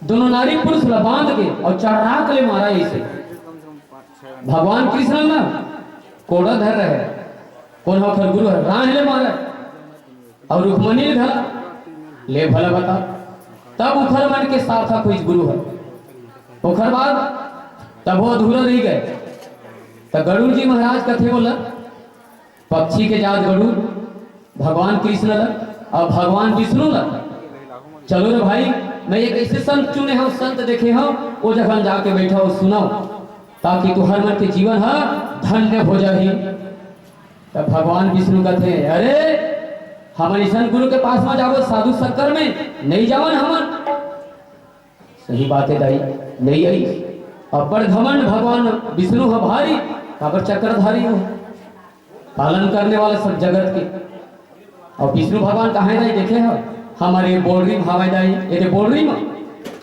दोनों नारी पुरुष ला बांध के और चढ़ा के ले मारा ऐसे। भगवान कृष्ण ना कोड़ा धर रहे कौन हो खर गुरु है राह ले मारा और रुक्मणी ने धरा ले भला बता तब उखर मन के साथ था कोई गुरु है उखर बाद तब वो अधूरा रह गए। तो गरुड़ जी महाराज कथे बोला पक्षी के जात गरुड़ भगवान कृष्ण ला और भगवान विष्णु ला चलो रे भाई मैं एक ऐसे संत चुने हूँ संत देखे हूँ वो जगह जाके बैठा हो सुनाओ ताकि तू हर मन के जीवन है धन्य हो जाए। तब भगवान विष्णु कहते हैं अरे हम ईशन गुरु के पास में जाओ साधु शक्कर में नहीं जाओ ना हमन सही बात है दाई नहीं आई अब बड़ घमंड भगवान विष्णु है भारी काबर चक्रधारी हो पालन करने वाले सब जगत के और विष्णु भगवान कहाँ है देखे हो हमारे बोलरी भावे दाई ये बोलरी में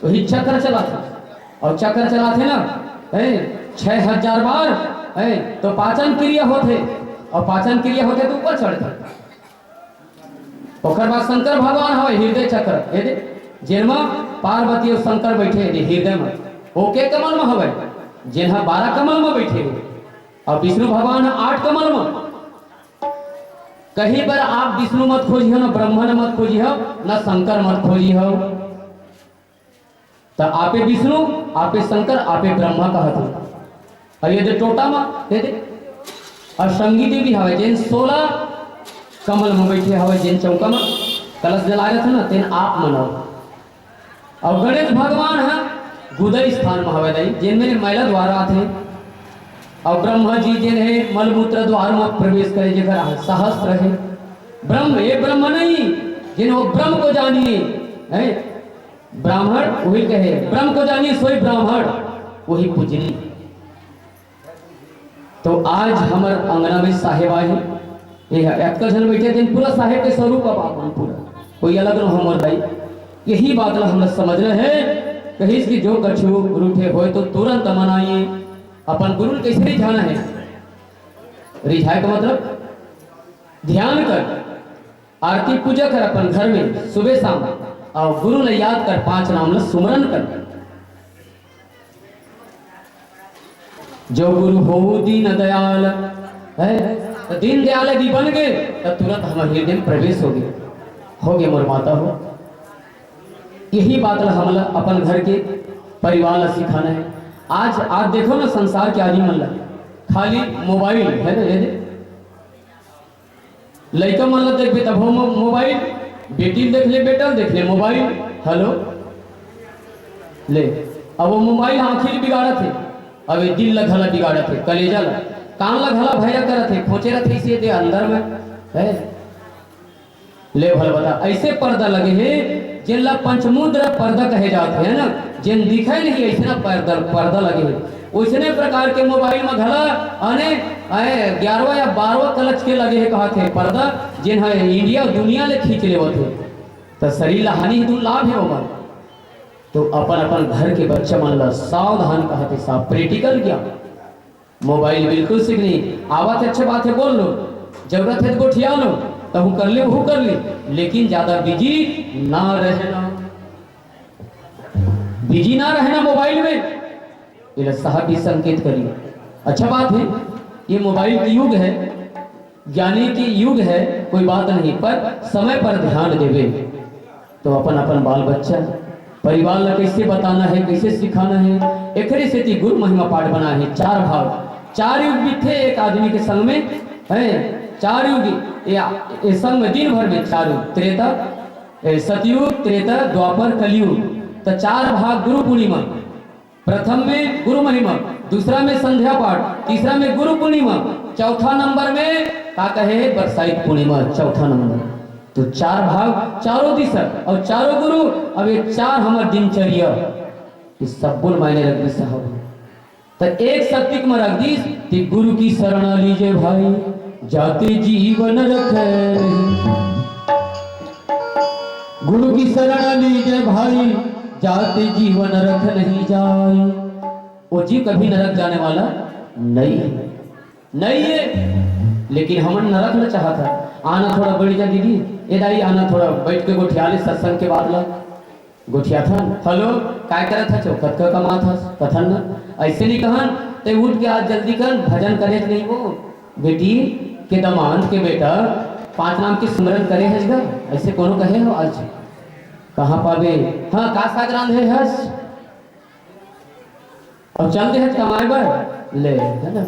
वही चक्र चला था और चक्र चला थे ना 6000 बार तो पाचन क्रिया होते और पाचन क्रिया होते तो ऊपर चढ़ते ओकर बाद शंकर भगवान हो हृदय चक्र ये जिनमें पार्वती और शंकर बैठे हृदय में ओके कमल में हवे जिन्हा 12 कमल में बैठे और विष्णु भगवान 8 कमल में। कहीं पर आप विष्णु मत खोजिए ना ब्रह्मन मत खोजिए ना शंकर मत खोजिए तो आपे विष्णु आपे शंकर आपे ब्रह्मा कहते और ये दे टोटा में दे दे और संगी देवी हवे जिन 16 कमल में बैठे हवे जिन चौका में कलश जला रहे थे ना तेन आप मनाओ और गणेश भगवान है गुदय स्थान में हवे दई जिन मेरे महिला द्वारा थे और ब्रह्मा जी जिन है मलमूत्र द्वार में प्रवेश करे जगह सहस्त्र है ब्रह्म ये ब्रह्म नहीं जिन वो ब्रह्म को जानिए है ब्राह्मण वही कहे ब्रह्म को जानिए सोई ब्राह्मण वही पूजनी। तो आज हमारे अंगना में साहेब आए एक जन बैठे दिन पूरा साहेब के स्वरूप का बात पूरा कोई अलग न हमर भाई यही बात हम समझ रहे हैं कहीं इसकी जो कछु रूठे हो तो तुरंत मनाइए अपन गुरु कैसे रिझाना है रिझाए का मतलब ध्यान कर आरती पूजा कर अपन घर में सुबह शाम और गुरु ने याद कर 5 नाम सुमरन कर जो गुरु हो दीन दयाल है तो दीन दयाल यदि बन गए तो तुरंत हमारे हृदय में प्रवेश हो गए मोर माता हो। यही बात हम अपन घर के परिवार ला सिखाना है। आज देखो ना संसार के आदमी मन खाली मोबाइल है ना ये लड़का मन ला देख तब मोबाइल बेटी देख ले बेटा देख ले मोबाइल हेलो ले अब वो मोबाइल आंखें बिगाड़ा थे अब ये दिल ला घला बिगाड़ा थे कलेजा ला कान ला घला भैया करा थे खोचे रहे इसे दे अंदर में है ले भल बता ऐसे पर्दा लगे हैं जिन ला पंचमुद्र पर्दा कहे जाते हैं ना जिन दिखे नहीं ऐसे ना पर्दा लगे हैं उसने प्रकार के मोबाइल में घला अने 11वां या 12वां कलच के लगे हैं कहा थे पर्दा जिन है इंडिया दुनिया ले खींच ले थे तो शरीर ला हानि हेतु लाभ है मोबाइल। तो अपन अपन घर के बच्चा मन ला सावधान कहते साहब प्रैक्टिकल क्या मोबाइल बिल्कुल सीख नहीं आवत अच्छी बात है बोल लो जरूरत है तो गोठिया लो तब कर ले वो कर ले लेकिन ज्यादा बिजी ना रहना मोबाइल में ये साहब भी संकेत करिए। अच्छा बात है ये मोबाइल का युग है ज्ञानी की युग है कोई बात नहीं पर समय पर ध्यान देवे तो अपन अपन बाल बच्चा परिवार ला कैसे बताना है कैसे सिखाना है एकरे से गुरु महिमा पाठ बना है 4 भाग 4 युग भी थे एक आदमी के संग में है 4 युग ये संग में दिन भर में 4 युग त्रेता सतयुग त्रेता द्वापर कलयुग तो 4 भाग गुरु पूर्णिमा प्रथम में गुरु महिमा दूसरा में संध्या पाठ तीसरा में गुरु पूर्णिमा चौथा नंबर में का कहे बरसाइत पूर्णिमा चौथा नंबर। तो 4 भाग चारों दिशा और चारों गुरु अब ये 4 हमार दिनचर्या इस सब बोल मायने रख दी साहब तो एक सत्य में रख दी कि गुरु की शरण लीजिए भाई जाते जीवन रखे गुरु की शरण लीजिए भाई जाते जीवन रख नहीं जाए वो जीव कभी नरक जाने वाला नहीं है लेकिन हम नरक न चाहता था आना थोड़ा बड़ी जा दीदी ये दाई आना थोड़ा बैठ के गोठियाले सत्संग के बाद ला गोठिया था हेलो काय करत था चौखट का कमा था कथन न ऐसे नहीं कहन ते उठ के आज जल्दी कर भजन करे नहीं वो बेटी के दमान के बेटा 5 नाम के स्मरण करे है घर ऐसे कोनो कहे हो आज कहाँ पावे हाँ का सागरान है हस और चल दे हज कमाए बर ले है ना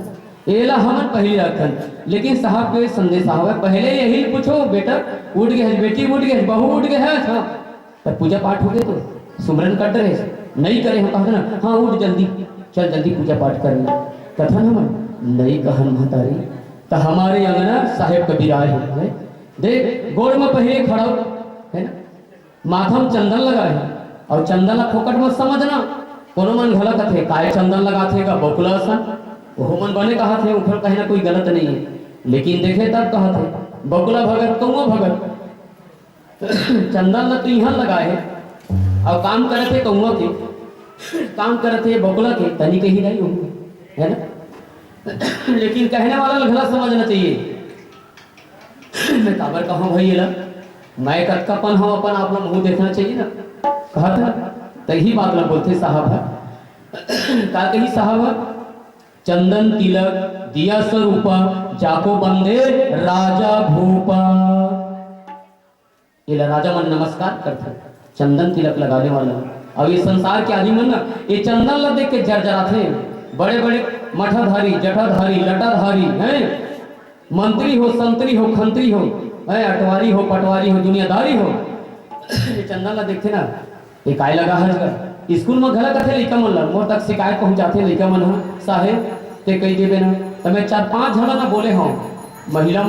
एला हमन पहली रखन लेकिन साहब के संदेश आवे पहले यही पूछो बेटा उठ गए बेटी उठ गए बहू उठ गए है हाँ पर पूजा पाठ हो गए तो सुमरन कर रहे नहीं करे हम कहते ना हाँ उठ जल्दी चल जल्दी पूजा पाठ कर ले कथन हम नहीं कहन महतारी तो हमारे अंगना साहेब कबीराय है देख गोड़ में पहले खड़ा है ना माथम चंदन लगा है और चंदन फोकट मत समझना कोनो मन घला कथे काय चंदन लगाथे का बकुला सन वो मन बने कहा थे ऊपर कहीं ना कोई गलत नहीं है लेकिन देखे तब कहा थे बकुला भगत कौआ भगत चंदन तो यहाँ लगाए और काम करे थे कौआ के काम करे थे बकुला के तनी के ही नहीं होंगे है ना लेकिन कहने वाला घला समझना चाहिए मैं काबर कहूँ भाई ला मैं कतकापन हम अपन आप लोग मुँह देखना चाहिए ना कहा था तही बात ना बोलते साहब है का कही साहब चंदन तिलक दिया स्वरूपा जाको बंदे राजा भूपा ये राजा मन नमस्कार करते चंदन तिलक लगाने वाला अब ये संसार के आदि मन ना ये चंदन ला देख के जर्जरा थे बड़े बड़े मठाधारी जटाधारी लटाधारी हैं मंत्री हो संतरी हो खंत्री हो अटवारी हो पटवारी हो दुनियादारी हो ये चंदन ला देखते ना ये काय लगा है स्कूल में घला कथे लइका मन ला मोर तक शिकायत पहुंचाते लइका मन साहेब ते कही देबे ना तो मैं 4-5 झला ना बोले हूँ महिला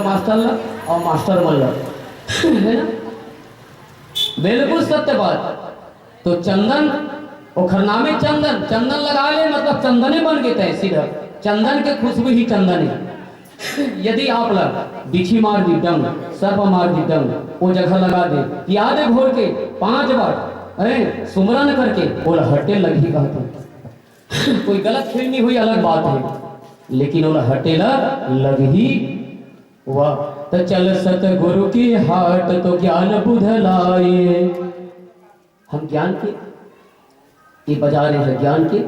मास्टर ला और मास्टर मन ला है ना बिल्कुल सत्य बात तो चंदन ओखरनामे चंदन चंदन लगा ले मतलब चंदने बन गए थे सीधा चंदन के खुशबू ही चंदन है यदि आप लोग बिछी मार दी डंग सर्प मार दी डंग वो जगह लगा दे याद है घोर के 5 बार सुमरन करके बोला हटे लगी कहते कोई गलत खेल नहीं हुई अलग बात है लेकिन बोला हटे लग ही हुआ तो चल सतगुरु की हाट तो ज्ञान बुध लाए हम ज्ञान के ये बाजार है ज्ञान के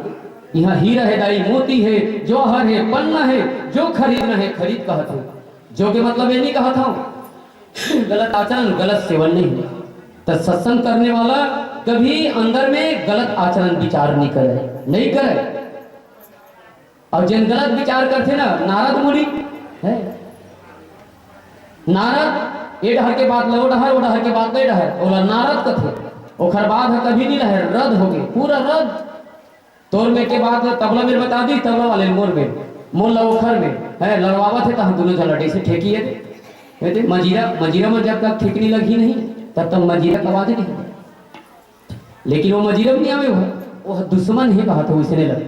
यहाँ हीरा है दाई मोती है जौहर है पन्ना है जो खरीदना है खरीद कहता हूँ जो के मतलब ये नहीं कहा था गलत आचरण गलत सेवन नहीं तो सत्संग करने वाला कभी अंदर में गलत आचरण विचार नहीं करे और जिन गलत विचार करते ना नारद मुनि है नारद ये डहर के बाद लो डहर वो डहर के बाद ले डहर बोला नारद कथे ओखर बाद है कभी नहीं रहे रद्द हो गए पूरा रद्द तोर में के बाद तबला में बता दी तबला वाले मोर में मोर लवखर में है लड़वावा थे कहा दोनों झलटे से ठेकी है थे मजीरा में जब तक ठेकनी लगी नहीं तब तक मजीरा का आवाज नहीं लेकिन वो मजीरा में नहीं आवे वो दुश्मन ही कहा था उसने लग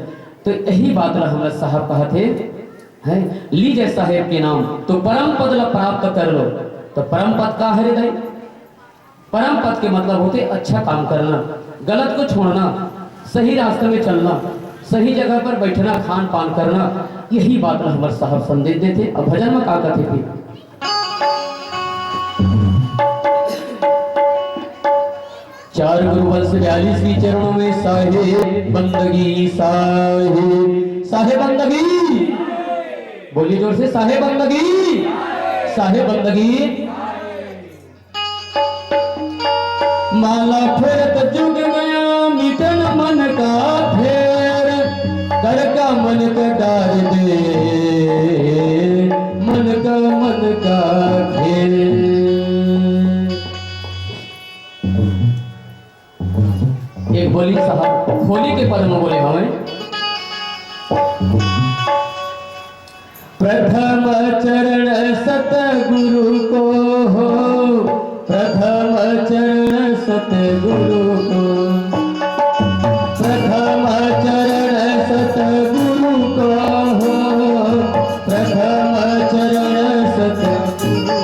तो यही बात ला हमारा साहब कहा थे है लीजिए साहेब के नाम तो परम पद ला प्राप्त कर लो तो परम पद का है हृदय परम पद के मतलब होते अच्छा काम करना गलत को छोड़ना सही रास्ते में चलना सही जगह पर बैठना खान पान करना यही बात हमारे साहब संदेश देते और भजन में का कहते थे चार गुरु वंश 42वीं चरणों में साहे बंदगी साहे बंदगी बोलिए जोर से साहे बंदगी माला फेरत जुग गया मिटन मन का फेर कर का मन का डार दे मन का खेल एक बोली साहब होली के पद में बोले हमें प्रथम चरण सतगुरु को हो प्रथम चरण सतगुरु को प्रथम चरण सतगुरु को हो प्रथम चरण सतगुरु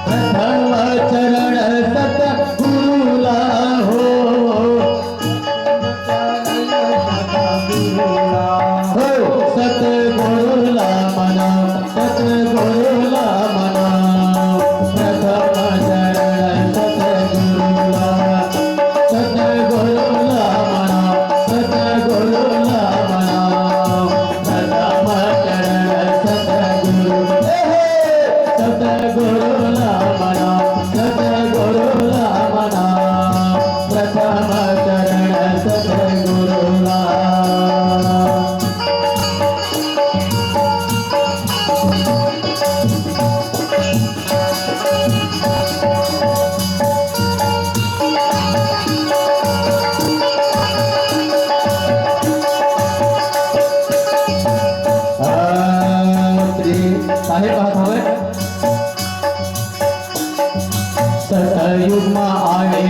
प्रथम चरण सतगुरु ला हो सतगुरु ला मना सतगुरु ला मना प्रथम चरण सतगुरु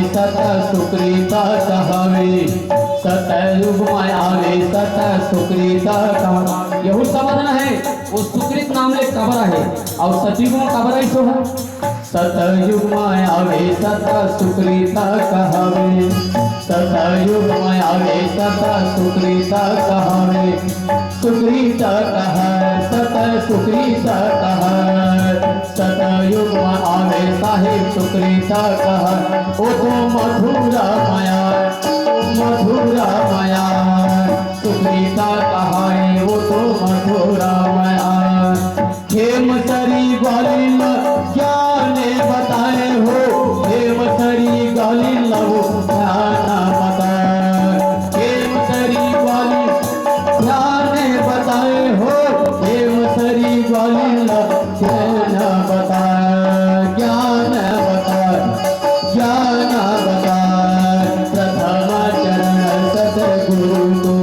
सत सुकृत कहवे, सतयुग में आवे सत सुकृत कहवे। यहू समझना है वो सुकृत नाम ले कबर है और सतयुग में कबर ऐसो है। सतयुग में आवे सत सुकृत कहवे, सतयुग में आवे सत सुकृत कहवे, सुकृत कहवे सत सुकृत कहवे, सतयुग में आवे साहिब सुकृत कहवे। ओ तो मधुरा माया, मधुरा माया सुकृत कहवे, वो तो मधुरा माया। खेमसरी ग्वालिन ज्ञान बताए हो, खेमसरी ग्वालिन लवो ज्ञान बताए, खेमसरी ग्वालिन ज्ञान बताए हो, खेमसरी ग्वालिन ज्ञान बताए, ज्ञान बताए, ज्ञान बताए। प्रथम चरण सतगुरु को,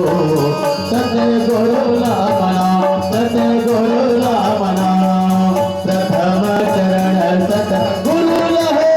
सतगुरु ला मना, सतगुरु ला मना, प्रथम चरण सतगुरु लहे।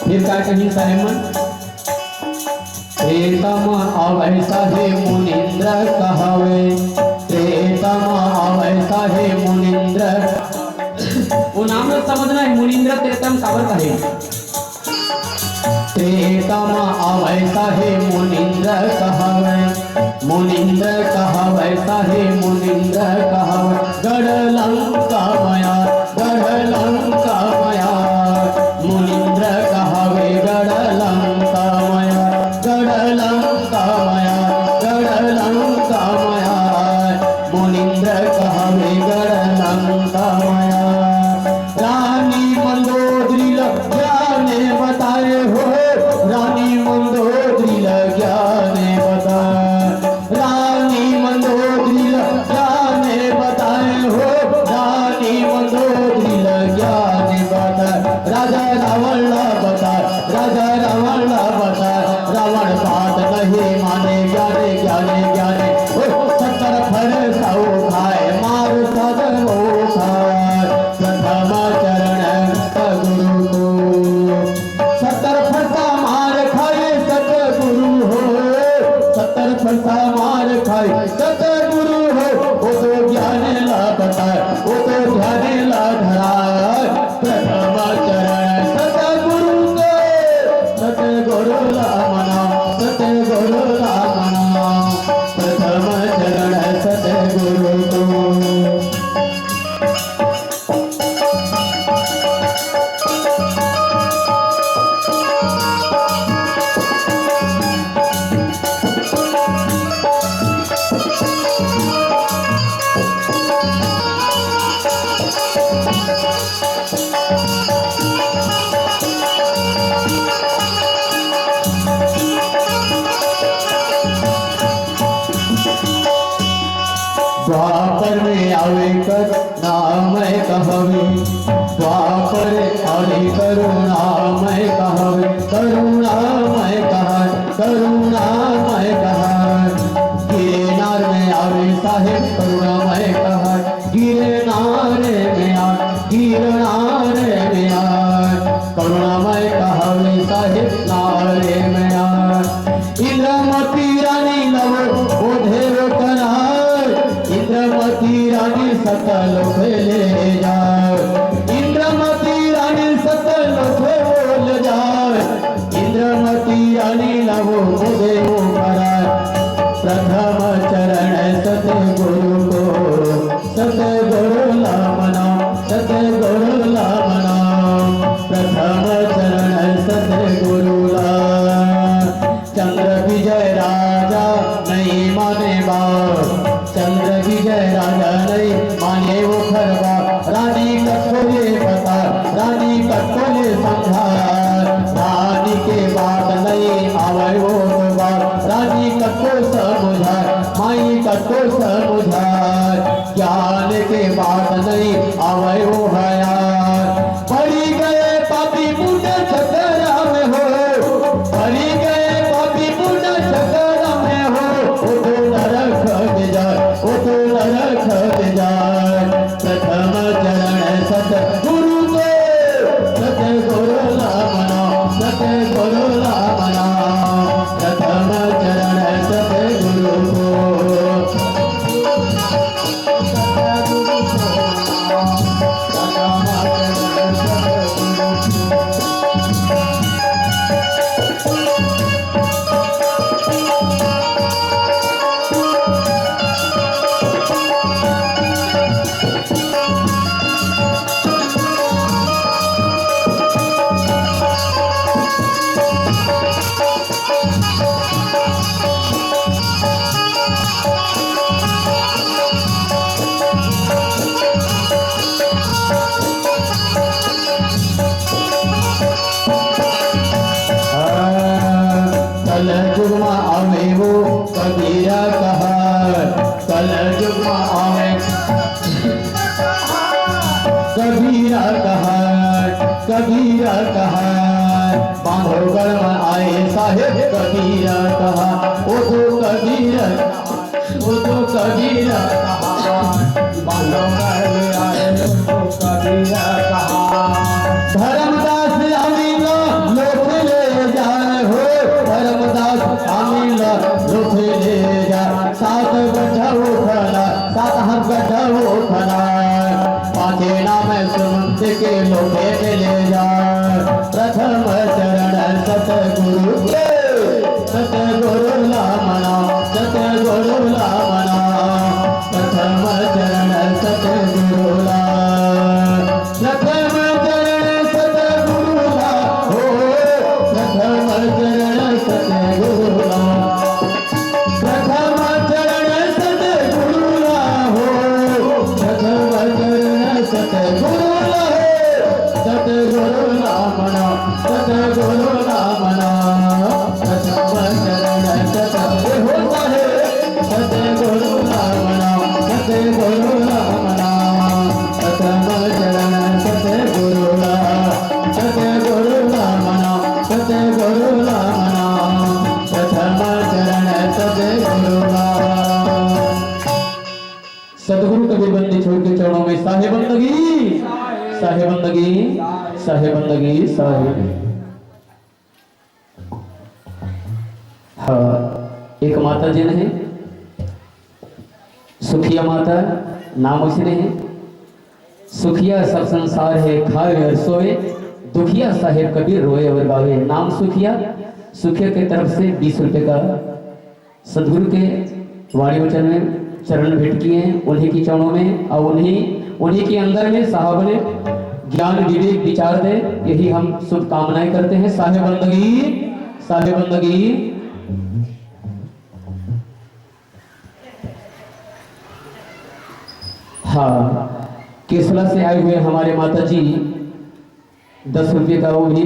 फिर क्या कहीं साहेबन, प्रेतम आवै साहे मुनिंद्र कहवे, प्रेतम आवै साहे मुनिंद्र। वो नाम लोग समझना है, मुनिंद्र प्रेतम काबर कहे। प्रेतम आवै साहे मुनिंद्र कहवे, मुनिंद्र कहवे साहे मुनिंद्र कहवे। गढ़ लंका माया, गढ़ लंका माया, मुनिंद्र कहवे गढ़ लंका माया, गढ़ लंका माया, गढ़ लंका माया, मुनिंद्र कहवे गढ़ लंका माया। रानी मंदोदरी ज्ञान बताए हो, रानी मंदोदरी ज्ञान बताए, रानी मंदोदरी ज्ञान बताए हो, रानी मंदोदरी ज्ञान बताए। राजा रावण बताए, राजा रावण बताए, रावण बात नहीं माने, ज्ञाने ज्ञाने ज्ञाने। 70 फल सौ खाए, मार सदनो खाए, प्रथम चरण सतगुरु को। 70 फलसा मार खाए सतगुरु हो, 70 फलसा मार खाए सतगुरु हो। वो तो ज्ञान ला बताए, वो तो ध्यान ला धराए, प्रथम चरण सतगुरु को, सतगुरु ला मना, सतगुरु ला मना, प्रथम चरण सतगुरु को। द्वापर में आवे कर नामय कहवे, द्वापर आवे करुणामय कहवे, करुणामय कहवे, करुणामय कहवे। गिरनार में आवे साहेब करुणामय कहवे, गिरनार में आवे, गिरनार में आवे, करुणामय कहवे साहेब नारे में आवे। इंद्रमती रानी लवो ओढ़े करार, इंद्रमती रानी सकल ले जाए, इंद्रमती रानी सकल बोल जाए, इंद्रमती रानी लवो ओढ़े करार, प्रथम चरण सतगुरु को, सतगुरु नाम नाम, सतगुरु नाम नाम, प्रथम चरण सतगुरु नाम। चंद्र विजय राजा नहीं माने बाप, चंद्र विजय राजा नहीं माने वो खरबा, रानी कटको ये बता, रानी कटको ये समझा, रानी के बात नहीं आवे वो बात, रानी कटको समझा, माई कटको समझा, ज्ञान के बात नहीं आवे वो हया, पड़ी गए पापी पुण्य चक्कर में हो, पड़ी गए पापी पुण्य चक्कर में हो, वो तो नरक जाए, वो तो नरक जाए। प्रथम चरण सतगुरु को, सतगुरु नाम नाम, सतगुरु नाम नाम, प्रथम चरण सतगुरु को, कल युग में आवे वो कबीरा कहा, कल युग में आवे कबीरा कहा, कबीरा कहा, बांधवगढ़ में आए साहेब कबीरा कहा, वो तो कबीरा, वो तो कबीरा कहा, बांधवगढ़ में आए तो कबीरा कहा। धर्मदास अमीन लोथ ले जाए हो, धर्मदास अमीन लोथ ले जा, सात गड्ढा वो खड़ा, सात हाथ गड्ढा वो खड़ा, पाँचे नाम सुमंत के लोटे में ले जा। प्रथम चरण सतगुरु के, सतगुरु नाम नाम, सतगुरु नाम नाम, प्रथम चरण सतगुरु नाम, प्रथम चरण सतगुरु नाम हो, प्रथम चरण सतगुरु नाम, प्रथम चरण सतगुरु नाम हो, प्रथम चरण सतगुरु नाम, सतगुरु नाम नाम, सतगुरु नाम नाम, प्रथम चरण सतगुरु है, सतगुरु नाम नाम, सतगुरु नाम नाम, प्रथम चरण सतगुरु नाम, सतगुरु नाम नाम, सतगुरु नाम नाम, प्रथम चरण सतगुरु नाम। सतगुरु कबीर बंदी छोड़ के चरणों में साहे बंदगी, साहे बंदगी, साहे बंदगी, साहे। हाँ, एक माता जी ने सुखिया माता नाम उसने है, सुखिया सब संसार है खाए और सोए, दुखिया साहेब कबीर रोए और गावे। नाम सुखिया, सुखिया के तरफ से 20 रुपए का सदगुरु के वाणी वचन में चरण भेंट किए हैं, उन्हीं की चरणों में और उन्हीं के अंदर में साहब ने ज्ञान विवेक विचार दे, यही हम शुभकामनाएं करते हैं। साहेब बंदगी, साहेब बंदगी। हाँ, केसला से आए हुए हमारे माता जी 10 रुपये का वो भी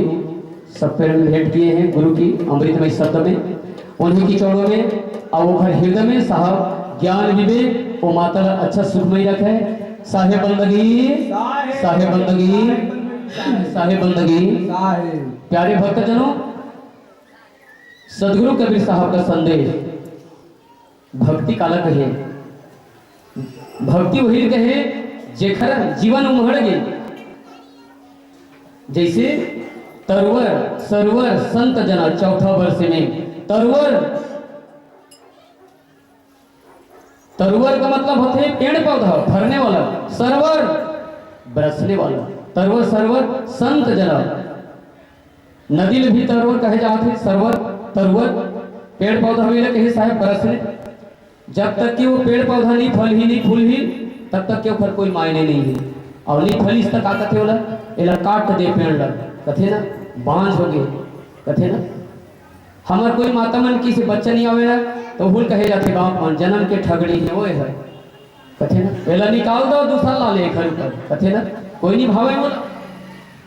सब पैर में भेंट किए हैं गुरु की अमृतमय शब्द में, उन्हीं की चरणों में और वो घर हृदय में साहब ज्ञान विवेक वो माता अच्छा सुखमय रखे। साहेब बंदगी, साहेब बंदगी, साहेब बंदगी। प्यारे भक्तजनों, सदगुरु कबीर साहब का संदेश भक्ति काला कहे, भक्ति वही कहे जेखर जीवन उमड़ गई, जैसे तरवर सरवर संत जना चौथा वर्ष में तरवर, तरवर का मतलब होते है पेड़ पौधा फरने वाला, सरवर बरसने वाला, तरवर सरवर संत जना, नदी में भी तरवर कहे जाते, सरवर तरवर पेड़ पौधा भी कहे साहेब बरसने, जब तक कि वो पेड़ पौधा नहीं फल ही नहीं फूल ही तब तक के ओकर कोई मायने नहीं है। और नहीं फलिस तक का कथे होला एला काट दे पेड़ ला कथे ना बांझ हो गए कथे ना। हमार कोई माता मन की से बच्चा नहीं आवेला तो भूल कहे जाते बाप मन जन्म के ठगड़ी है वो है कथे ना। एला निकाल दो दूसरा ला ले घर ऊपर कथे ना कोई नहीं भावे मोला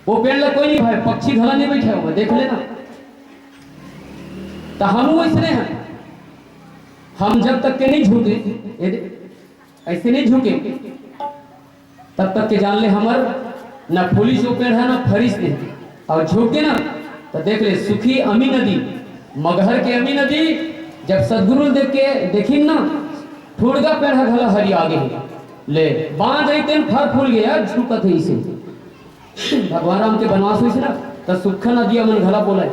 वो पेड़ ला कोई नहीं भावे पक्षी घला नहीं बैठे हुआ देख लेना। तो हम वैसने हैं हम जब तक के नहीं झुके ऐसे नहीं झुके तब तक के जान ले हमार ना फूली जो पेड़ है ना फरिस नहीं। और झुके ना तो देख ले सुखी अमी नदी मगहर के अमी नदी जब सदगुरु देख के देखी ना ठुड़गा पेड़ है घला हरी आगे ले बांध रहते फर फूल गया झुकत है इसे भगवान राम के बनवास हुई ना तो सुखा नदी मन घला बोला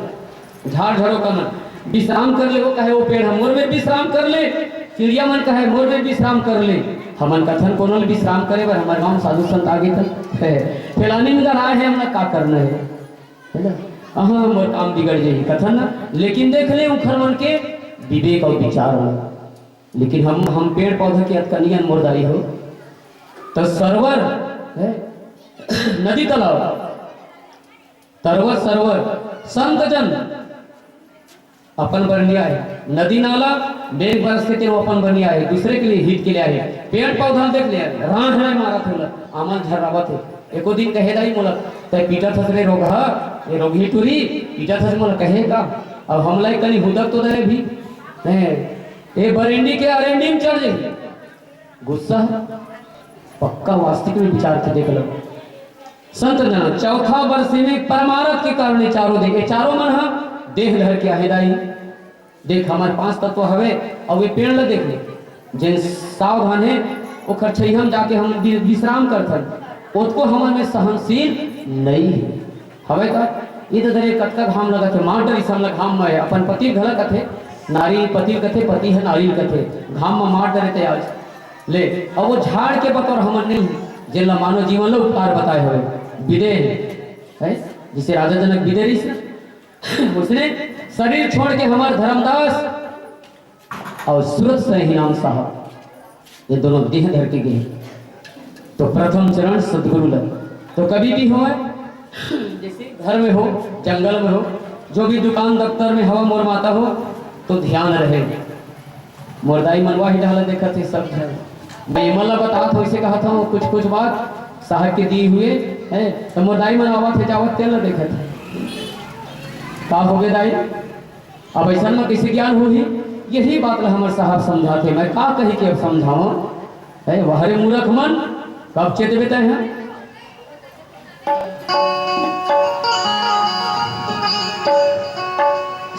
झाड़ झाड़ो का मन विश्राम कर ले वो कहे वो पेड़ मोर में विश्राम कर ले चिड़िया मन कहे मोर में विश्राम कर ले हमन कथन कोनो विश्राम करे बर हमारे गांव साधु संत आगे तक है फैलाने में आए हैं हमने का करना है ना। हाँ मोर काम बिगड़ जाए कथन ना लेकिन देख ले उखर मन के विवेक और विचार हो। लेकिन हम पेड़ पौधे के अतकनियन मुर्दाई हो तो सरवर है नदी तालाब तरवर सरवर संत जन अपन बनिया है नदी नाला बेग बरस के तेरे अपन बनिया है दूसरे के लिए हित के लिए आए पेड़ पौधा देख लिया राण है मारा थे आमल झर्रावत है एको दिन कहे दाई मोला तय पीटा थसरे रोग हा ये रोगी टूरी पीटा थस मोला कहे का अब हम लाई कनी हुदक तो दे भी ए बरेंडी के अरेंडी में चढ़ जाए गुस्सा पक्का वास्तविक में विचार के देख लो संत जन चौथा वर्ष में परमारथ के कारण चारों देखे चारों मन हा देख लहर के आहेदाई देख हमारे 5 तत्व हवे और वे पेड़ ला देख ले जिन सावधान है वो खरछई हम जाके हम विश्राम करथन उसको हमारे में सहनशील नहीं है हवे का इधर दरे कटका घाम लगा थे मार डरी सब घाम में अपन पति घला कथे नारी पति कथे पति है नारी कथे घाम में मार डरे थे आज ले और वो झाड़ के बतौर हमन नहीं जिनला मानव जीवन लो उपकार बताए हुए विदे है जिसे राजा जनक विदेरी से उसने शरीर छोड़ के हमारे धर्मदास और सूरत से ही नाम साहब ये दोनों देह धर के गए। तो प्रथम चरण सदगुरु लग तो कभी भी हो जैसे घर में हो जंगल में हो जो भी दुकान दफ्तर में हवा मोर माता हो तो ध्यान रहे मोरदाई मनवा ही डाला देखा थे सब मैं मला बता था वैसे कहा था कुछ बात साहब के दी हुए है तो मोरदाई मनवा थे जावत तेल देखा था का हो गए दाई अब ऐसा में किसी ज्ञान हो ही यही बात ला हमारे साहब समझाते मैं का कही के समझाओ है वहरे मूर्ख मन कब चेत बेते हैं।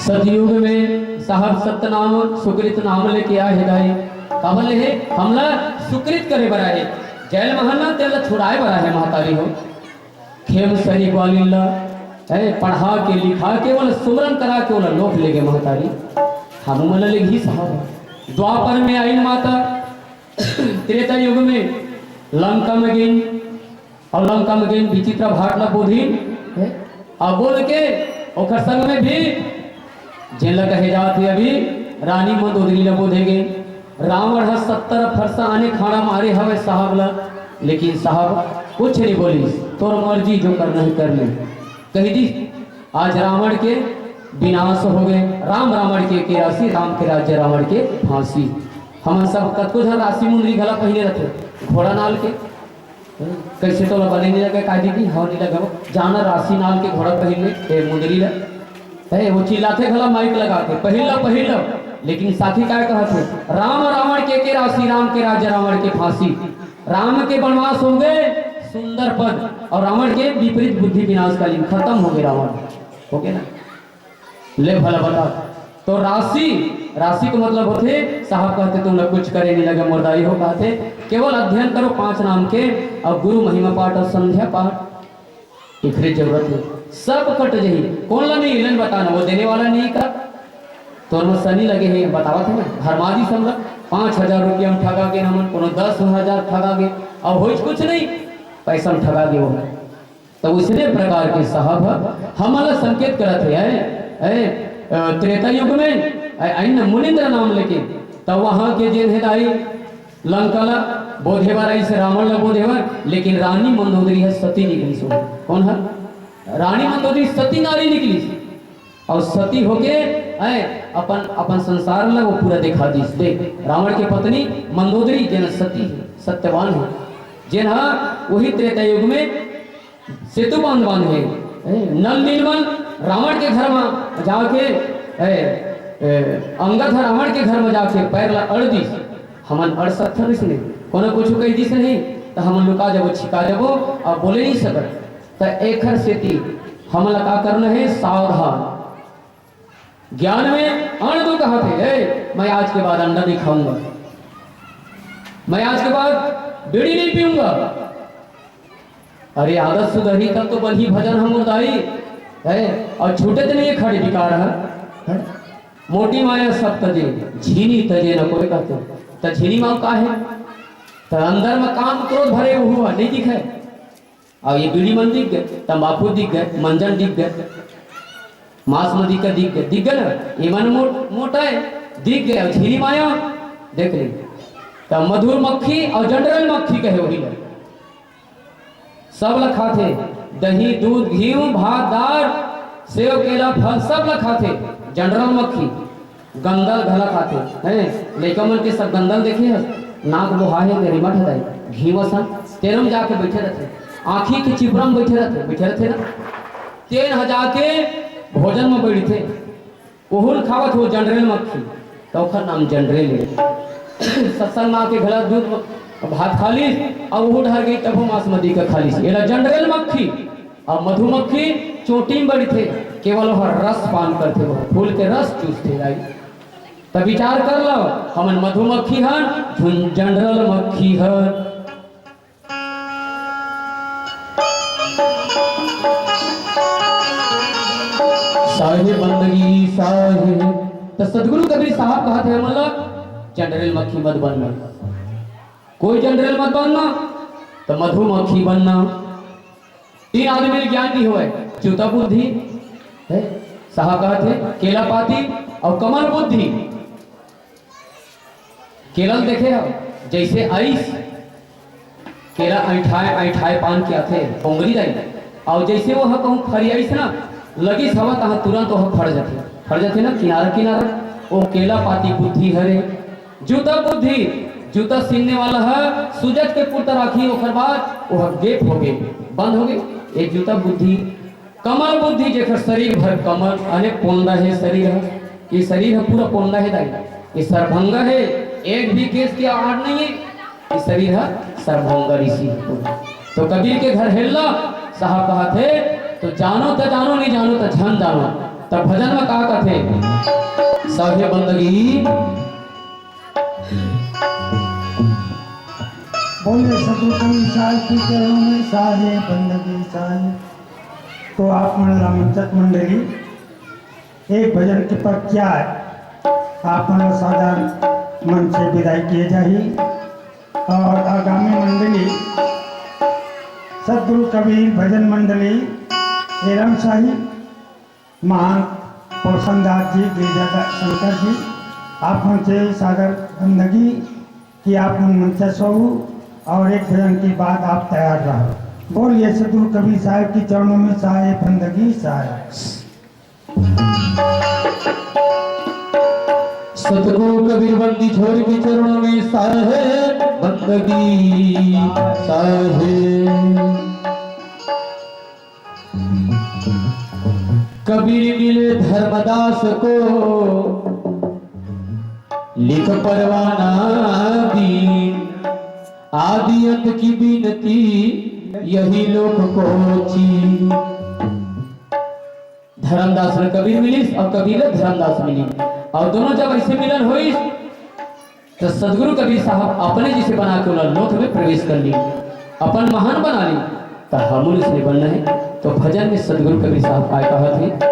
सतयुग में साहब सत्य नाम सुकृत नाम लेके आए दाई काबल है हमला सुकृत करे बराए जैल महन्ना तेल छुड़ाए बरा है महतारी हो खेम सही ग्वालिल्ला है पढ़ा के लिखा के वाला सुमरन करा के वाला लोक ले गए महतारी हम मन ले ही साहब द्वापर में आई माता त्रेता युग में लंका में गई और लंका में गई विचित्र भाटला बोधिन है अब बोल के ओखर संग में भी जेल कहे जाते अभी रानी मंदोदरी ला बोधे गए रावण है 70 फरसा आने खाना मारे हवे साहब ला लेकिन साहब कुछ नहीं बोली तोर मर्जी जो करना है कर ले कही दी आज रावण के विनाश हो गए राम रावण के राशि राम के राज्य रावण के फांसी हम सब कतको झर राशि मुंदरी घला पहने रहते घोड़ा नाल के कैसे तो बने नहीं लगे कायदे की हवा नहीं लगा जाना राशि नाल के घोड़ा पहन मुंदरी ला है वो चिल्लाते घला माइक लगा के पहिल लो लेकिन साथी क्या कहा थे राम रावण के राशि राम के राज्य रावण के फांसी राम के वनवास हो गए सुंदर पद और रावण के विपरीत बुद्धि विनाशकालीन खत्म हो गए रावण हो गए ना ले भला बता तो राशि को मतलब होते साहब कहते तुम लोग कुछ करे नहीं लगे मुर्दाई हो कहते केवल अध्ययन करो 5 नाम के और गुरु महिमा पाठ और संध्या पाठ इखरे जरूरत है सब कट जही कौन ला नहीं इलन बताना वो देने वाला नहीं का तो शनि लगे है बतावा थे ना धर्मादि सब 5,000 रुपया हम ठगा गए हमन कोनो 10,000 ठगा गए और हो कुछ नहीं पैसा हम ठगा गए वो तो उसी प्रकार के साहब हमारा संकेत करते है त्रेता युग में मुनिंद्र नाम लेके तब वहाँ के जेन है दाई लंका ला बोधेवर ऐसे रावण ला बोधेवर, लेकिन रानी मंदोदरी है सती निकली सो। कौन है? रानी मंदोदरी सती नारी निकली और सती होके अपन अपन संसार ला वो पूरा दिखा दी। देख रावण की पत्नी मंदोदरी जेन सती है, सत्यवान है, जेन वही त्रेता युग में सेतु बांधवान है। नल नीलमल रावण के घर में जाके अंगद रावण के घर में जाके पैर ला अड़ दी, हमन अड़ सकते इसने कोनो कुछ कह दी नहीं तो हम लुका जब छिका जब और बोले नहीं सकत। तो एखर सेती हमला का करना है, सावधान। ज्ञान में अण दो कहा थे, मैं आज के बाद अंडा नहीं खाऊंगा, मैं आज के बाद बीड़ी नहीं पीऊंगा। अरे आदत सुधरी तब तो बनी भजन हम उदाई है, और छूटे तो नहीं खड़े विकार है। मोटी माया सब तजे झीनी तजे न कोई कहते, तो झीनी माँ का है तो अंदर में काम क्रोध भरे हुआ नहीं दिखे। और ये बीड़ी मन दिख गए, तंबाकू दिख गए, मंजन दिख गए, मांस मदी का दिख गए ना, ये मन मोटा है दिख गया। झीनी माया देख ली तो मधुर मक्खी और जनरल मक्खी कहे वही लगे सब लखा थे, दही दूध घी भात दाल सेव केला फल सब लखा थे। जनरल मक्खी गंदल घला खाते हैं, लड़का मन के सब गंदल देखे है, नाक बुहाए मेरी मठ है घी वसन तेरम जाके बैठे रहते, आँखी के चिपरा में बैठे रहते ना, तेन जाके भोजन में बैठे थे ओहुल खावत हो जनरल मक्खी, तो ओखर नाम जनरल है। सत्संग माँ के घला दूध भात खा ली और वो ढर गई तब मांस मदी का खा ली, जनरल मक्खी। और मधुमक्खी चोटी में बड़ी थे, केवल वह रस पान करते, वह फूल के रस चूसते आई। तब विचार कर लो, हमन मधुमक्खी हन जनरल मक्खी हन। साहे बंदगी साहे, तो सदगुरु कबीर साहब कहते हैं मतलब जनरल मक्खी मत बनना, कोई जनरल मत बनना, तो मधुमक्खी बनना। तीन आदमी ज्ञान की हुआ, च्युता बुद्धि है साहब कहते, केला पाती और कमल बुद्धि। केला देखे हो जैसे आइस केला ऐठाए पान किया थे पोंगरी जाए, और जैसे वो कहूँ फरियाइस ना लगी हवा तहाँ तुरंत वह फड़ जाते ना किनारा। वो केला पाती बुद्धि हरे। जूता बुद्धि, जूता सीनने वाला है सूजत के पुरता राखी, ओकर बाद वह गेप हो गए बंद हो गए, एक जूता बुद्धि। कमल बुद्धि जेकर शरीर भर कमल अने पोंदा है शरीर है, ये शरीर है पूरा पोंदा है दाई, ये सरभंगा है, एक भी केस की आड़ नहीं है, ये शरीर है सरभंगा ऋषि। तो कबीर के घर हेल्ला साहब कहा थे, तो जानो तो जानो नहीं जानो तो झन जानो। तब भजन में कहा थे साहे बंदगी बोले सतुकम साल की चरणों में साहे बंदगी साहे। तो आप रामचक मंडली एक भजन के पर क्या है आप साधारण मन से विदाई किए जाही, और आगामी मंडली सदगुरु कबीर भजन मंडली एरम शाही महान पोषणदास जी गिरिजा शंकर जी आप हमसे सागर बंदगी कि आप मंचा सहू, और एक भजन की बात आप तैयार रहो। बोलिए सदगुरु कबीर साहब की चरणों में साहे बंदगी साहे। सतगुरु कबीर बंदी छोड़ के चरणों में साहे बंदगी साहे। कबीर मिले धर्मदास को लिख परवाना दीन, आदि अंत की बीनती यही लोक को ची। धर्मदास ने कबीर मिली और कबीर धर्मदास मिली, और दोनों जब ऐसे मिलन हुई तो सदगुरु कबीर साहब अपने जिसे बना के लोक में प्रवेश कर ली, अपन महान बना ली, तो हम इसलिए बनना है। तो भजन में सदगुरु कबीर साहब काय कहा थे,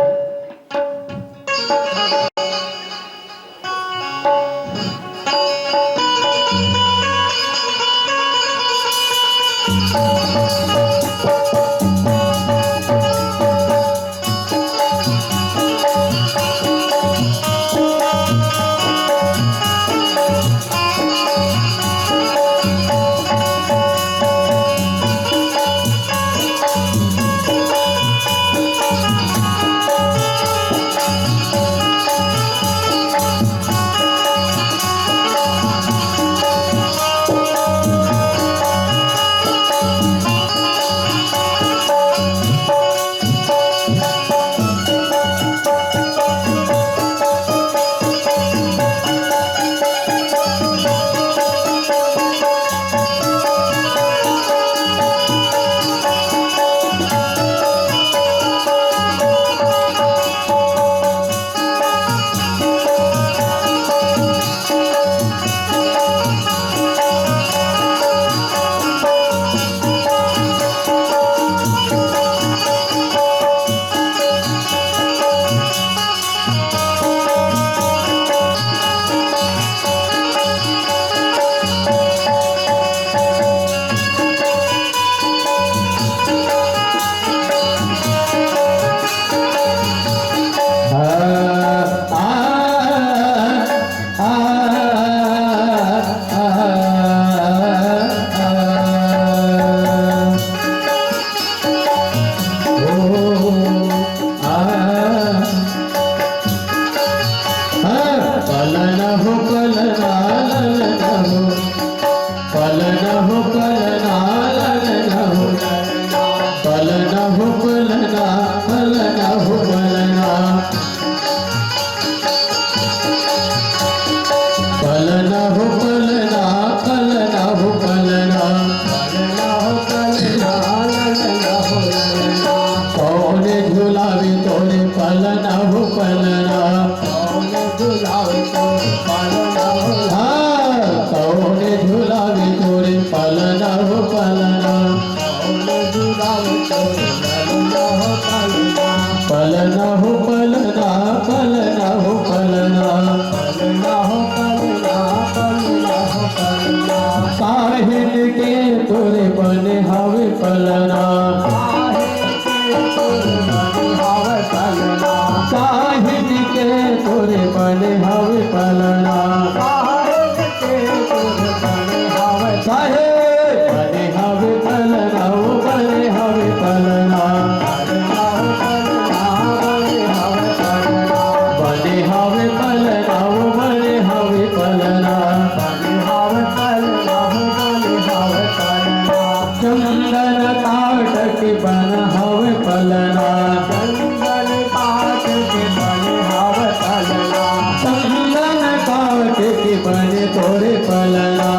पलना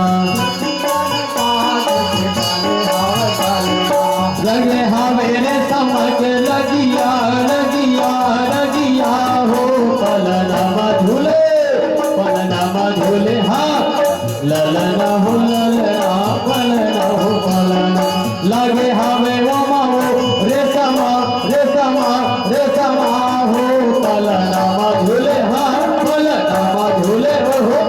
लगे हवे रे समक लगिया लगिया लगिया हो पलना झूले हाँ ललना हो ललना पलना हो पलना लगे हवे वो रेशमा रेशमा रेशमा हो पलना झूले हाँ पलना झूले हो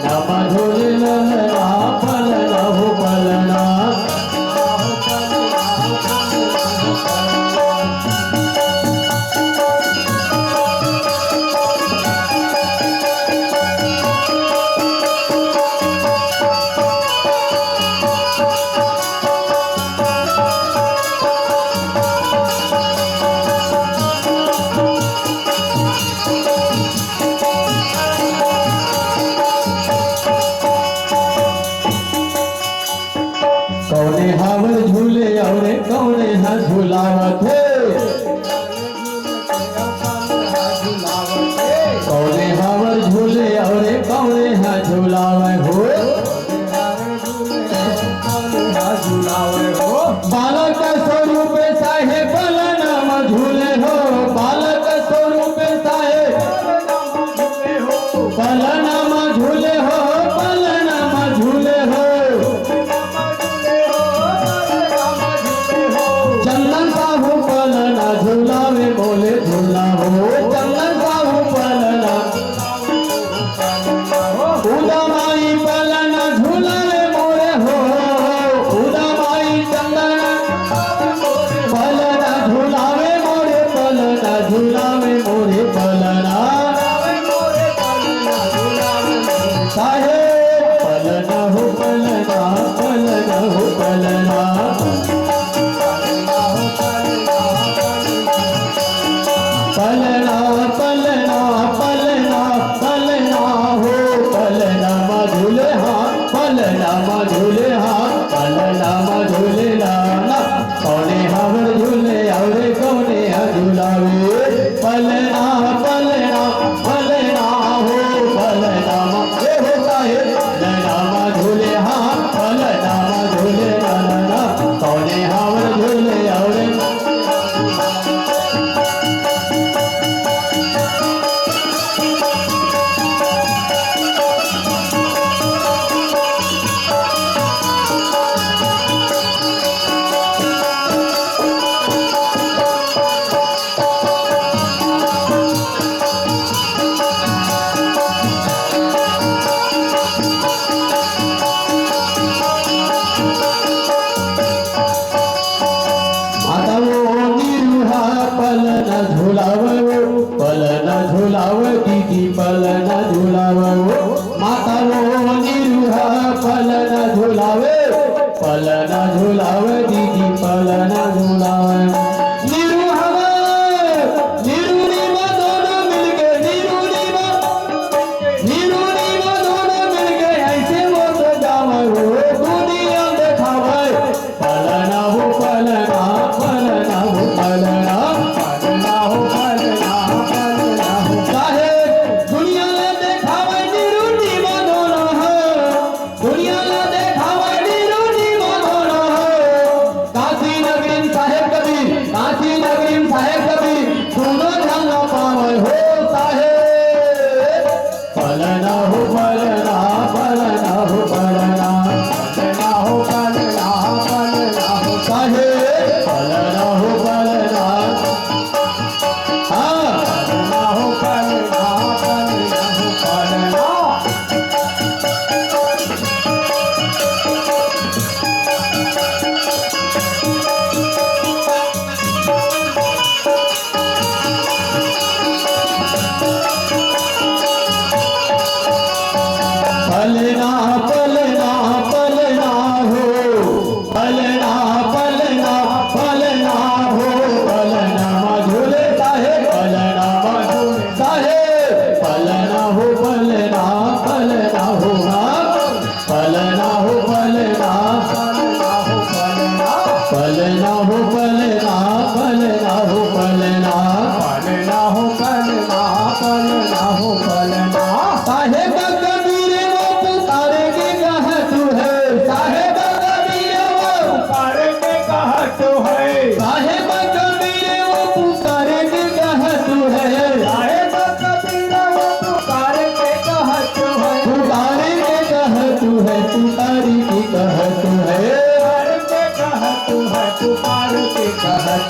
नमा झूले ललना पलना हो पलना कौने हावर झूले और कौने हा झूलावत है कौने हावर झूले और कौने हा झूलावत हो बालक स्वरूप साहे पलना झूले हो बालक स्वरूप साहे पलना झूले हो पलना झूले हो चंदन साहू पलना झूलावे बोले झूला हो चंदन साहू पलना उदा माई पलना झूलावे मोरे हो उदा माई चंदन पलना झूलावे मोरे पलना झूलावे मोरे पलना साहे पलना हो पलना पलना हो पलना पलना पलना पलना पलना हो पलना झूले हाँ पलना झूले हाँ पलना झूले लाना कौने हावर झूले और कौने झूलावे पलना पलना पलना हो पलना ये होता है पलना झूले हाँ पलना झूले लाना कौने हावर झूले और पलना झूलाव दीदी पलना झूलाव माता वो निरुहा पलना झूलावे पलना झूलाव दीदी पलना झूलाव निरुहा निरुनी दोनों मिलके निरुनी दोनों मिलके ऐसे वो तो जावे हो दुनिया देखावे पलना हो पलना पलना हो पलना पलना हो पलना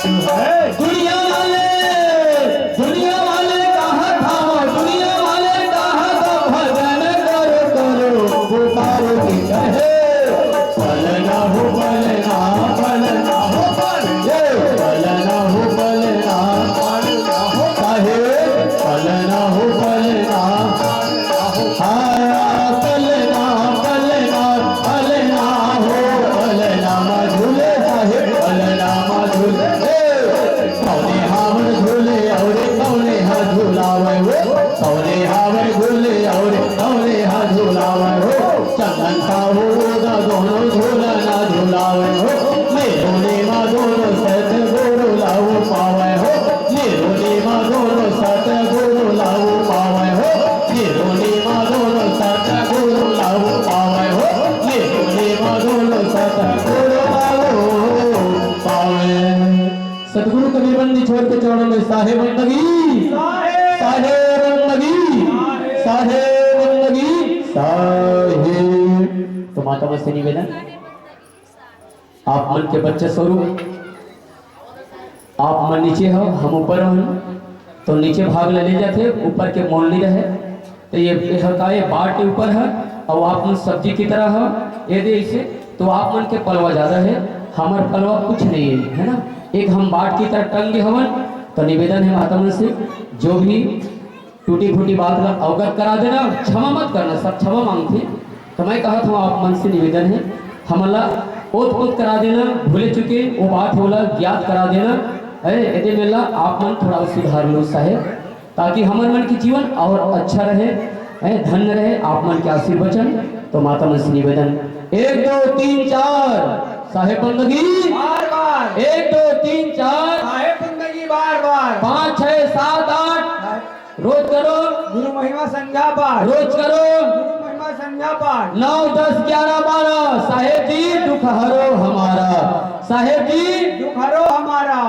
दुनिया वाले कहा था, दुनिया वाले कहा था भजन करो करो पुकार के कहे बलना हो बलना बलना हो बलना हो बलना कहे बलना हो बलना बलना बलना बलना हो बलना मधुले कहे बलना मधुले कौने हावर झूले और कौने हा झूलावे हो, कौने हावर झूले और कौने हा झूलावे हो, चंदन का हो दा दोनों झूलना झूलावे हो, मेरो ने माँ दोनों सत गुरु लाऊ पावे हो, मेरो ने माँ दोनों सत गुरु लाऊ पावे हो, मेरो ने माँ दोनों सत गुरु लाऊ पावे हो, मेरो ने माँ दोनों सत गुरु लाऊ पावे। सतगुरु कबीर बंदी छोड़ के चरणों में साहे बंदगी साहे बंदगी साहे बंदगी साहे। तो माता से निवेदन, आप मन के बच्चे स्वरूप, आप मन नीचे हो हम ऊपर हो, तो नीचे भाग ले जाते ऊपर के मोल नहीं रहे, तो ये हकाए बाट के ऊपर है और आप मन सब्जी की तरह हो यदि ऐसे, तो आप मन के पलवा ज्यादा है, हमारे पलवा कुछ नहीं है ना, एक हम बाट की तरह टंगे हवन। तो निवेदन है माता मन से जो भी टूटी फूटी बात अवगत करा देना, क्षमा मत करना, सब क्षमा मांगते। तो मैं कहा था आप मन से निवेदन है हमला ओत पोत करा देना, भूले चुके वो बात होला ज्ञात करा देना है, यदि मेला आप मन थोड़ा सुधार लो साहेब, ताकि हमारे मन की जीवन और अच्छा रहे, धन्य रहे आप मन के आशीर्वचन। तो माता मन से निवेदन 1 2 3 4 साहेब बंदगी बार बार 1 2 3 4 साहेब बंदगी बार बार 5 6 7 8 रोज करो, गुरु महिमा संध्या पाठ रोज करो, गुरु महिमा संध्या पाठ 9 10 11 12 साहेब जी दुख हरो हमारा, साहेब जी दुख हरो हमारा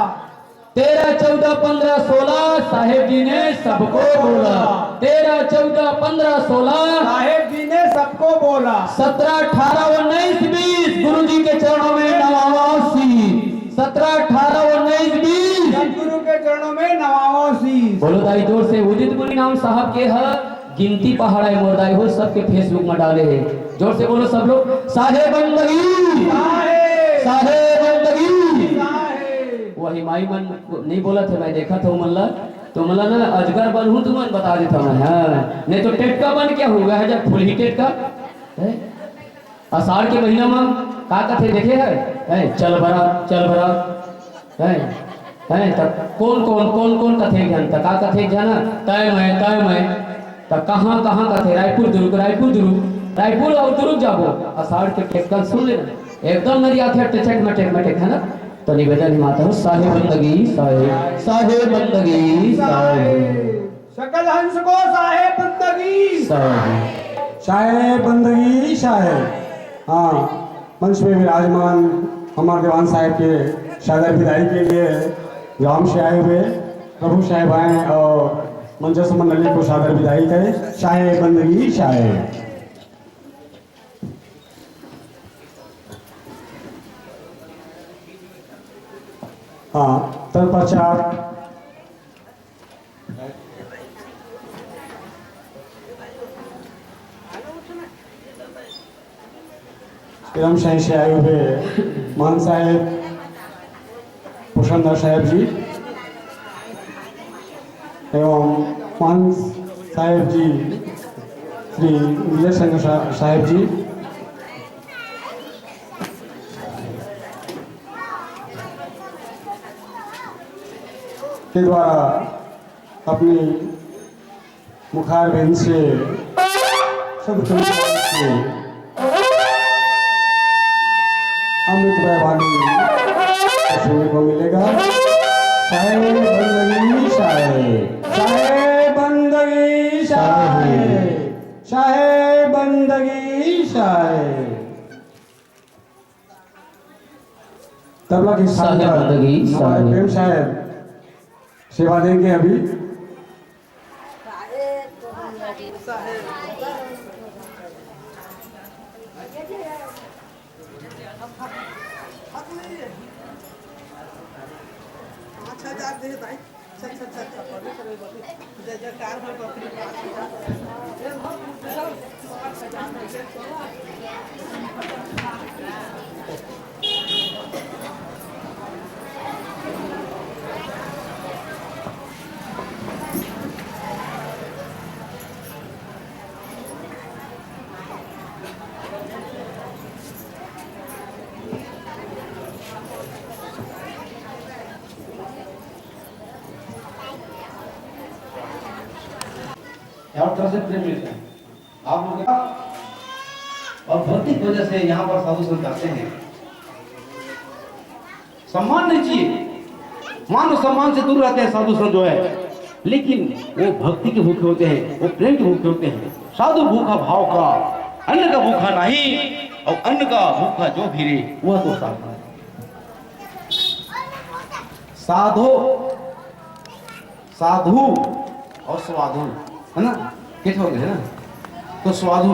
13 14 15 16 साहेब जी ने सबको बोला, 13 14 15 16 साहेब जी ने सबको बोला, 17 18 19 20 गुरु जी के चरणों में नवासी, 17 18 19 20 सतगुरु के चरणों में नवाओ शीश। बोलो दाई जोर से, उदित मुनि नाम साहब के है गिनती पहाड़ है मोरदाई हो, सबके फेसबुक में डाले हैं, जोर से बोलो सब लोग साहेब बंदगी साहेब बंदगी। वही माई मन नहीं बोला था, मैं देखा था मल्ला, तो मल्ला ना अजगर बन हूँ तो मन बता देता मैं, हाँ नहीं तो टेटका बन क्या होगा है जब फुल ही टेटका है। आषाढ़ के महीना में का कथे देखे है चल भरा है तब कौन कथे ज्ञान तक का कथे ज्ञान तय मैं तब कहाँ कथे रायपुर और दुर्ग जाबो, आषाढ़ के टेटका सुन लेना एकदम मेरी आथे टेचक मटेक है ना। तो निवेदन माता हो साहेब बंदगी साहेब बंदगी सकल हंस को साहेब बंदगी साहेब बंदगी साहेब। हाँ, मंच में विराजमान हमारे दीवान साहब के शागर विदाई के लिए ग्राम से आए हुए प्रभु साहब आए और मंचस्थ मंडली को शागर विदाई करें। साहेब बंदगी साहेब। हाँ, तत्पश्चात इरम शाही से आए हुए मान साहेब पुष्पंदर साहेब जी एवं मान साहेब जी श्री विजय शंकर साहेब जी के द्वारा अपनी मुखारबिंद से अमृत वैवानी सुनने को मिलेगा। साहेब बंदगी साहेब, साहेब बंदगी साहेब, साहेब बंदगी साहेब। तबला की साहेब प्रेम साहेब सेवा देंगे अभी। और तरह से प्रेम मिलता है आप लोग का। और भौतिक वजह से यहाँ पर साधु संत आते हैं। सम्मान नहीं चाहिए, मान सम्मान से दूर रहते हैं साधु संत जो है, लेकिन वो भक्ति के भूखे होते हैं, वो प्रेम के भूखे होते हैं। साधु भूखा भाव का, अन्न का भूखा नहीं, और अन्न का भूखा जो फिरे वह तो साधु है। साधु और स्वाधु है ना, किट हो गए है ना। तो स्वाधु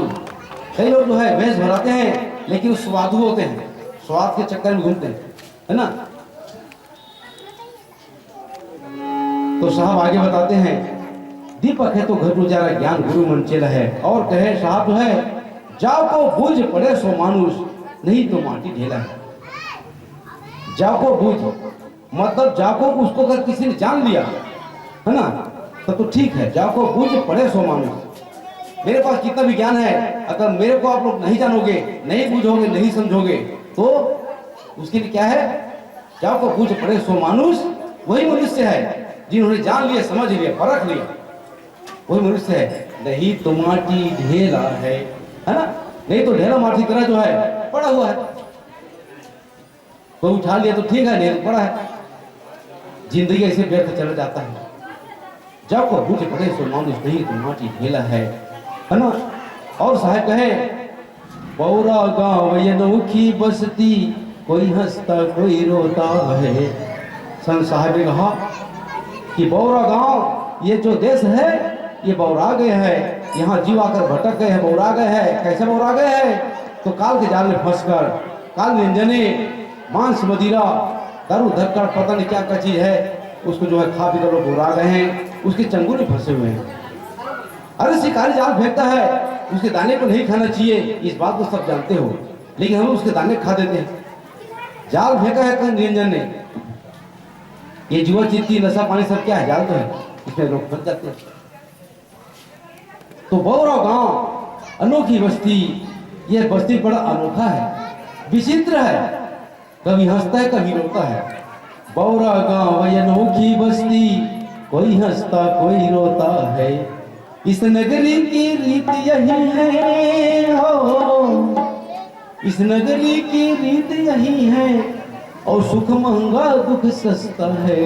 कई लोग जो है वेश भराते हैं, लेकिन वो स्वाधु होते हैं, स्वाद के चक्कर में घूमते हैं, है ना। तो साहब आगे बताते हैं, दीपक है तो घर उजाला, ज्ञान गुरु मन चेला है। और कहे साहब जो है, जाओ को बूझ पड़े सो मानुष, नहीं तो माटी ढेला है। जाओ को बूझ मतलब जाको उसको अगर किसी ने जान लिया है ना, तो ठीक है। जाको बूझ पड़े सो मानुष। मेरे पास कितना भी ज्ञान है, अगर मेरे को आप लोग नहीं जानोगे, नहीं बूझोगे, नहीं समझोगे, तो उसके लिए क्या है, जाको बूझ पड़े सो मानुष। वही मनुष्य है जिन्होंने जान लिया, समझ लिया, परख लिया, वही मनुष्य है। नहीं तो माटी ढेला है ना। नहीं तो ढेला माटी तरह जो है पड़ा हुआ है, कोई उठा लिया तो ठीक है, नहीं तो पड़ा है। जिंदगी ऐसे व्यर्थ चला जाता है। जब को बूझ पड़े सो मानुष, नहीं तो माटी ढेला है ना। और साहब कहे, बौरा गाँव अनोखी बस्ती, कोई हंसता कोई रोता है। संत साहब ने कहा कि बौरा गांव, ये जो देश है ये बौरा गए है, यहाँ जीव आकर भटक गए हैं, बौरा गए हैं। कैसे बौरा गए हैं, तो काल के जाल में फंसकर, काल व्यंजने, मांस मदिरा, दारू धक्कर, पता नहीं क्या क्या चीज है, उसको जो है खा पी कर लोग बौरा गए हैं, उसके चंगुल में फंसे हुए हैं। अरे शिकारी जाल फेंकता है, उसके दाने को नहीं खाना चाहिए, इस बात को सब जानते हो, लेकिन हम उसके दाने खा देते हैं। जाल फेंका है कहीं निरंजन ने, ये जुआ चित्ती नशा पानी सब क्या है, जाल तो है, इसमें लोग फंस जाते हैं। तो बौरा गांव अनोखी बस्ती, यह बस्ती बड़ा अनोखा है, विचित्र है, कभी हंसता है कभी रोता है। बौरा गांव अनोखी बस्ती, कोई हंसता कोई रोता है। इस नगरी की रीत यही है, हो इस नगरी की रीत यही है, और सुख महंगा दुख सस्ता है।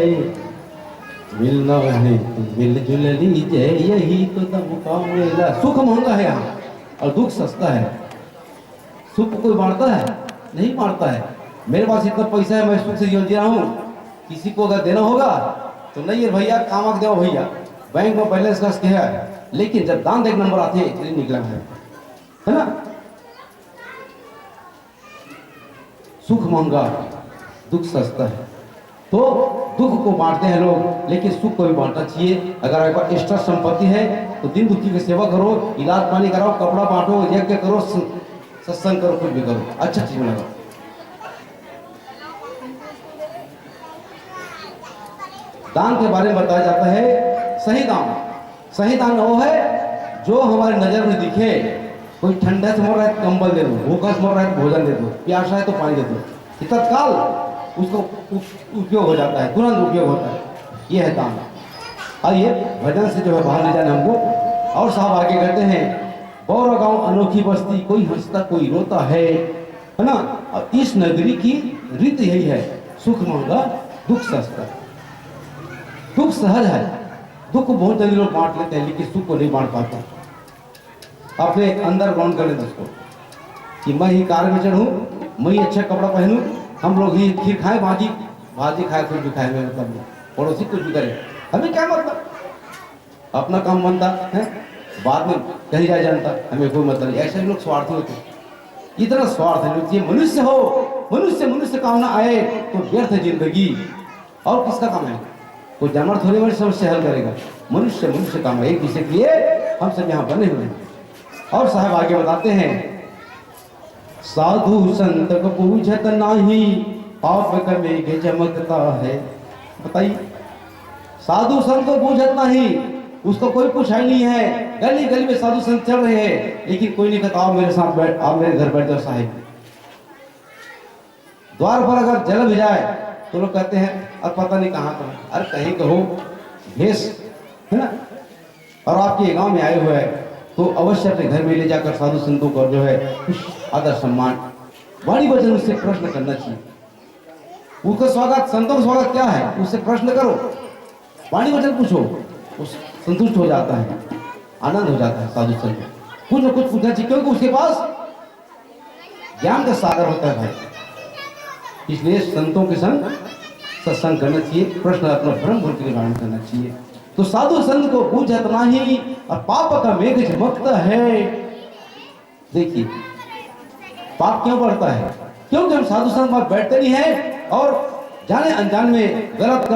मिलना है तो मिलजुल लीजिए, यही तो दम का मेला। सुख महंगा है यहाँ और दुख सस्ता है। सुख कोई बांटता है, नहीं बांटता है। मेरे पास इतना पैसा है, मैं सुख से जीवन जी रहा हूँ, किसी को अगर देना होगा तो नहीं है भैया, कामक दो भैया, बैंक में बैलेंस कस के है, लेकिन जब दान देख नंबर आते हैं इतनी निकला है ना। सुख महंगा दुख सस्ता है। तो दुख को बांटते हैं लोग, लेकिन सुख को भी बांटना चाहिए। अगर आपके पास एक्स्ट्रा संपत्ति है तो दिन दुखी की सेवा करो, इलाज पानी कराओ, कपड़ा बांटो, यज्ञ करो, सत्संग करो, कुछ भी करो, अच्छा चीज लगाओ। दान के बारे में बताया जाता है, सही दान। सही दान वो है जो हमारे नजर में दिखे। कोई ठंडा से मर रहा है तो कंबल दे दो, भूखा से मर रहा है तो भोजन दे दो, प्यासा है तो पानी दे दो, तत्काल उसको उपयोग हो जाता है, तुरंत उपयोग होता है। ये है दान। आइए भजन से जो है बाहर ले जाना हमको। और साहब आगे कहते हैं, बौरा गांव अनोखी बस्ती, कोई हंसता कोई रोता है ना। और इस नगरी की रीत यही है, सुख महंगा दुख सस्ता। दुख सहज है, दुख को बहुत जल्दी लोग बांट लेते हैं, लेकिन सुख को नहीं बांट पाते। अपने अंदर ग्रहण कर लेते उसको कि मैं ही कार में चढ़ूं, मैं ही अच्छा कपड़ा पहनूं, हम लोग ही खीर खाए, भाजी खाए, कुछ भी खाए, मैं मतलब पड़ोसी कुछ भी करे, हमें क्या मतलब, अपना काम बनता है, बाद में कहीं जाए जानता, हमें कोई मतलब नहीं। ऐसे लोग स्वार्थी होते हैं, इतना स्वार्थ है। ये मनुष्य हो, मनुष्य काम ना आए तो व्यर्थ है जिंदगी। और किसका काम है? कोई जानवर थोड़ी बड़ी समस्या हल करेगा। मनुष्य मनुष्य काम है, एक दूसरे के लिए हम सब यहाँ बने हुए हैं। और साहब आगे बताते हैं, साधु संत को पूछत नाही, पाप कमे के चमकता है। बताइए, साधु संत को पूछत नहीं, उसको कोई पूछाई नहीं है। गली गली में साधु संत चल रहे हैं, लेकिन कोई नहीं कहता आओ मेरे साथ बैठ, आप मेरे घर बैठ जाओ साहिब। द्वार पर अगर जल भी जाए तो लोग कहते हैं अब पता नहीं कहाँ का, अरे कहीं कहो भेष है ना। और आपके गांव में आए हुए हैं तो अवश्य अपने घर में ले जाकर साधु संतों को जो है कुछ आदर सम्मान वाणी वचन उससे प्रश्न करना चाहिए। उसका स्वागत, संतों का स्वागत क्या है, उससे प्रश्न करो, वाणी वचन पूछो, उस संतुष्ट हो जाता है, आनंद हो जाता है। साधु संत कुछ न कुछ पूछना चाहिए, क्योंकि उसके पास ज्ञान का सागर होता है भाई। इसलिए संतों के संग सत्संग करना चाहिए, प्रश्न अपना भ्रम भूल के निवारण करना चाहिए। तो साधु संत को पूछत नहीं और पाप का मेघ झमकता है। देखिए पाप क्यों बढ़ता है, क्योंकि हम साधु संत में बैठते नहीं हैं और जाने अनजान में गलत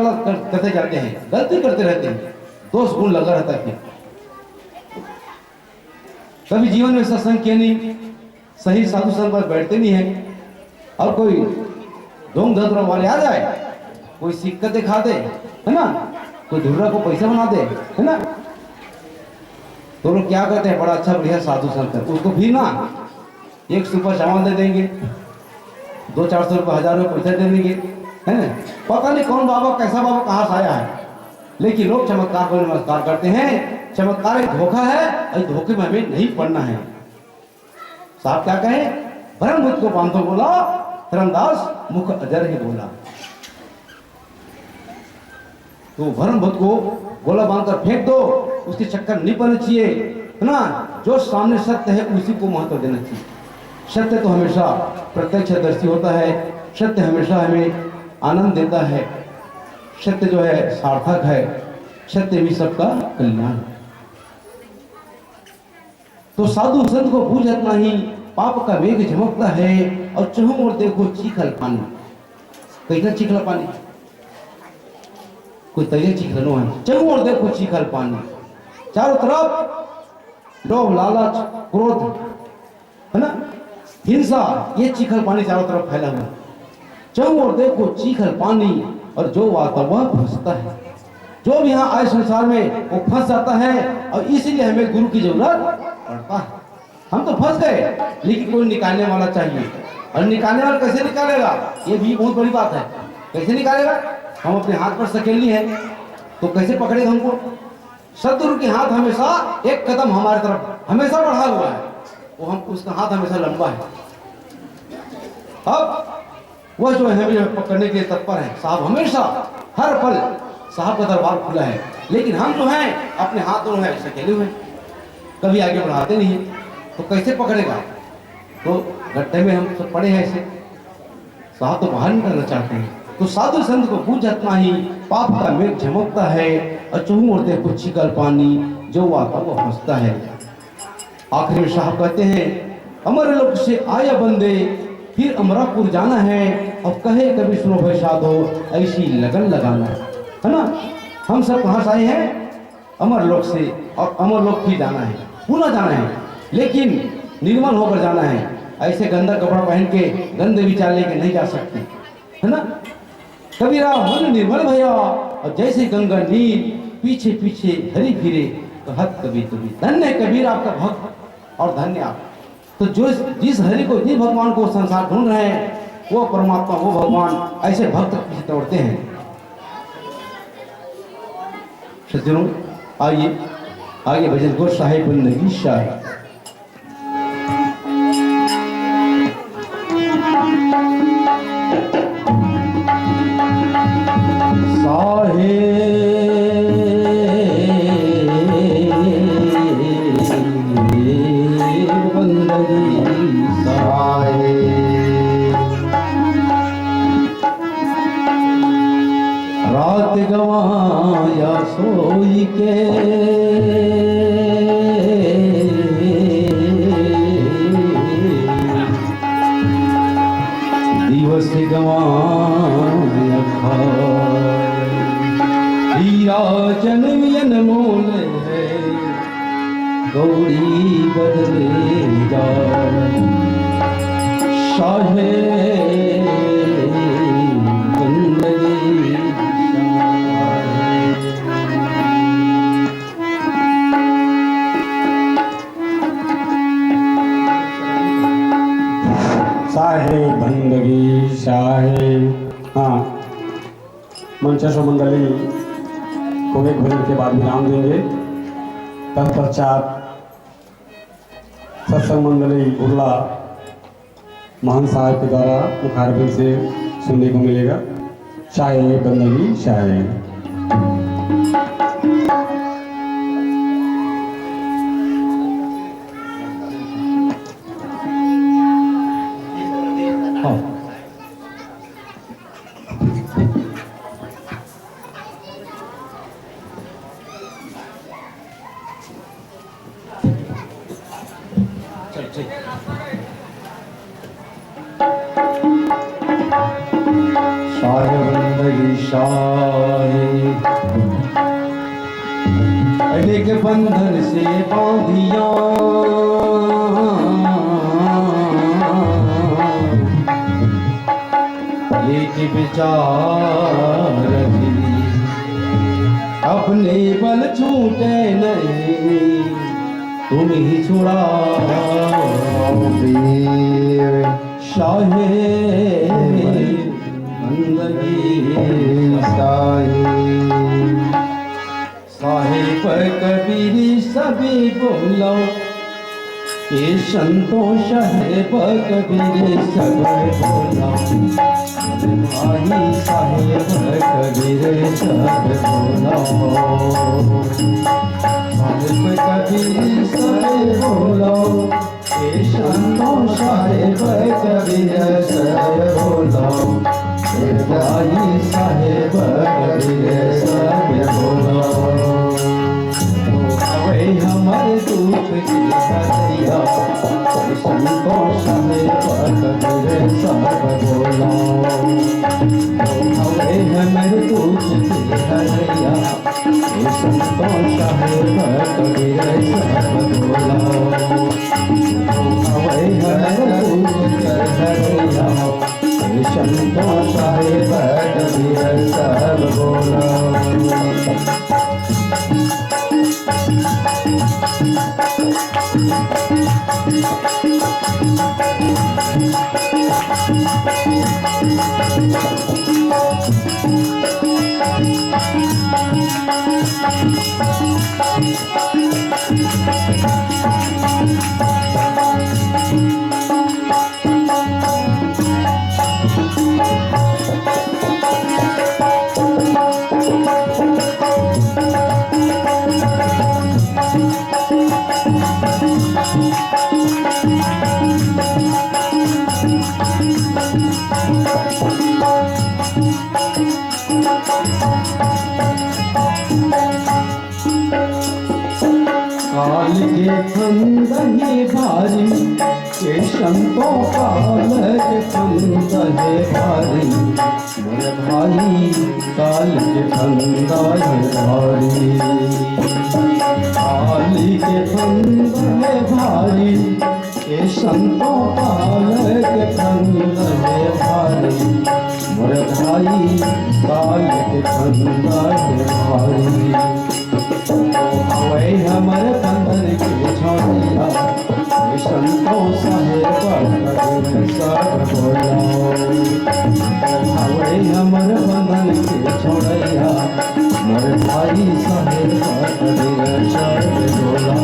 करते जाते हैं, गलती करते रहते हैं, दोष गुण लगा रहता है। फिर कभी जीवन में सत्संग किया नहीं, सही साधु संत पर बैठते नहीं है, और कोई ढोंग धतरा वाले आ जाए, कोई सिक्का दिखा दे है ना, कोई ढूंढा को पैसा बना दे है ना, तो लोग क्या करते हैं, बड़ा अच्छा बढ़िया साधु संत है, उसको भी ना 1 सुपर चावल दे देंगे, 200-400 रुपये 1000 रुपये पैसा दे देंगे है ना। पता नहीं कौन बाबा, कैसा बाबा कहाँ से आया है, लेकिन लोग चमत्कार को नमस्कार करते हैं। चमत्कार एक धोखा है, और धोखे में हमें नहीं पड़ना है। साहब क्या कहें, भरम बुद्ध को बांधो बोला, धर्मदास मुख अजर ही बोला। तो भरम बुद्ध को गोला बांधकर फेंक दो, उसके चक्कर नहीं पड़ना चाहिए है ना। जो सामने सत्य है उसी को महत्व देना चाहिए। सत्य तो हमेशा प्रत्यक्षदर्शी होता है, सत्य हमेशा हमें आनंद देता है, सत्य जो है सार्थक है, सत्य भी सबका कल्याण। तो साधु संत को पूछत नहीं, पाप का मेघ झमकता है, और चहुं ओर देखो चीखल पानी। कैसा चीखला पानी, कोई तैयार चीखनो है, चहुं ओर देखो चीखल पानी। चारों तरफ लोभ लालच क्रोध है ना, हिंसा, ये चीखल पानी चारों तरफ फैला हुआ। चहुं ओर देखो चीखल पानी, और जो आता वह फंसता है। जो भी यहाँ आए संसार में वो फंस जाता है, और इसीलिए हमें गुरु की जरूरत पड़ता है। हम तो फंस गए, लेकिन कोई निकालने वाला चाहिए, और निकालने वाला कैसे निकालेगा, ये भी बहुत बड़ी बात है। कैसे निकालेगा, हम अपने हाथ पर सकेली है तो कैसे पकड़ेगा हमको। सतगुरु के हाथ हमेशा एक कदम हमारे तरफ हमेशा बढ़ा हुआ है, वो हम उसका हाथ हमेशा लंबा है। अब वह जो है हमें पकड़ने के लिए तत्पर है। साहब हमेशा हर पल साहब का दरबार खुला है, लेकिन हम जो हैं अपने हाथों में सकेले हुए, कभी आगे बढ़ाते नहीं, तो कैसे पकड़ेगा। तो गड्ढे में हम सब पड़े हैं ऐसे, साहब तो बाहर निकलना चाहते हैं। तो साधु संत को पूछत नहीं, पाप का मेघ झमकता है, और चहुं ओर देखो चीखल पानी, जो आता वो हंसता है। आखिर में साहब कहते हैं, अमर लोक से आया बंदे, फिर अमरापुर जाना है, और कहे कभी सुनो भाई साधो, ऐसी लगन लगाना है ना। हम सब कहाँ से आए हैं, अमर लोक से, और अमर लोक भी जाना है, पुनः जाना है, लेकिन निर्मल होकर जाना है। ऐसे गंदा कपड़ा पहन के गंदे विचार लेके नहीं जा सकते है ना। कबीरा मन निर्मल भैया, और जैसे गंगा नील, पीछे पीछे हरी फिरे, तो हद कबीर कबीर। धन्य कबीर आपका भक्त, और धन्य आप। तो जो जिस हरि को, जिस भगवान को संसार ढूंढ रहे हैं, वो परमात्मा, वो भगवान ऐसे भक्त पीछे दौड़ते हैं। सज्जनों आइए आगे भजन को साहिब बंदगी शाह। रात गवाया सोई के, दिवस गवाया खाए, गौरी बदले जाए शाहे बंदगी शाहे बंदगी शाहे। हाँ, मंचस्व मंडली को एक भजन के बाद विराम देंगे। तत्पश्चात सत्संग मंडली उर्ला महान साहब के द्वारा मुखारबिन से सुनने को मिलेगा। शाहे बंदगी शाहे। शाहे बंदगी शाहे अरे के बंधन से बांधिया लेके विचार अपने बल छूटे नहीं तुम ही छुड़ाओ शाहे बंदगी शाहे साहिब कबीर सभी बोलो ये संतोष है कबीर सब बोलो भाई साहिब कबीर सब बोलो साहिब कबीर सब बोलो ये संतोष है कबीर सब बोलो भाई साहेब कबीर सब बोलो अवे हमारे दुख की हरिया संतोष है कबीर सब बोलो अवे हमारे दुख की हरिया संतोष है कबीर सब बोलो अवे हमारे दुख की हरिया संतोष है कबीर सब बोलो काल के फंदहे भारी के संतों काल के फंदहे भारी मेरे भाई काल के फंदहे भारी काल के फंदहे भारी के संतों काल के फंदहे भारी मेरे भाई काल के फंदहे भारी अवे हमारे बंधन के छोड़िया संतोष है कबीर सब बोलो अवे हमारे बंधन के छोड़िया मेरे भाई साहेब कबीर सब बोलो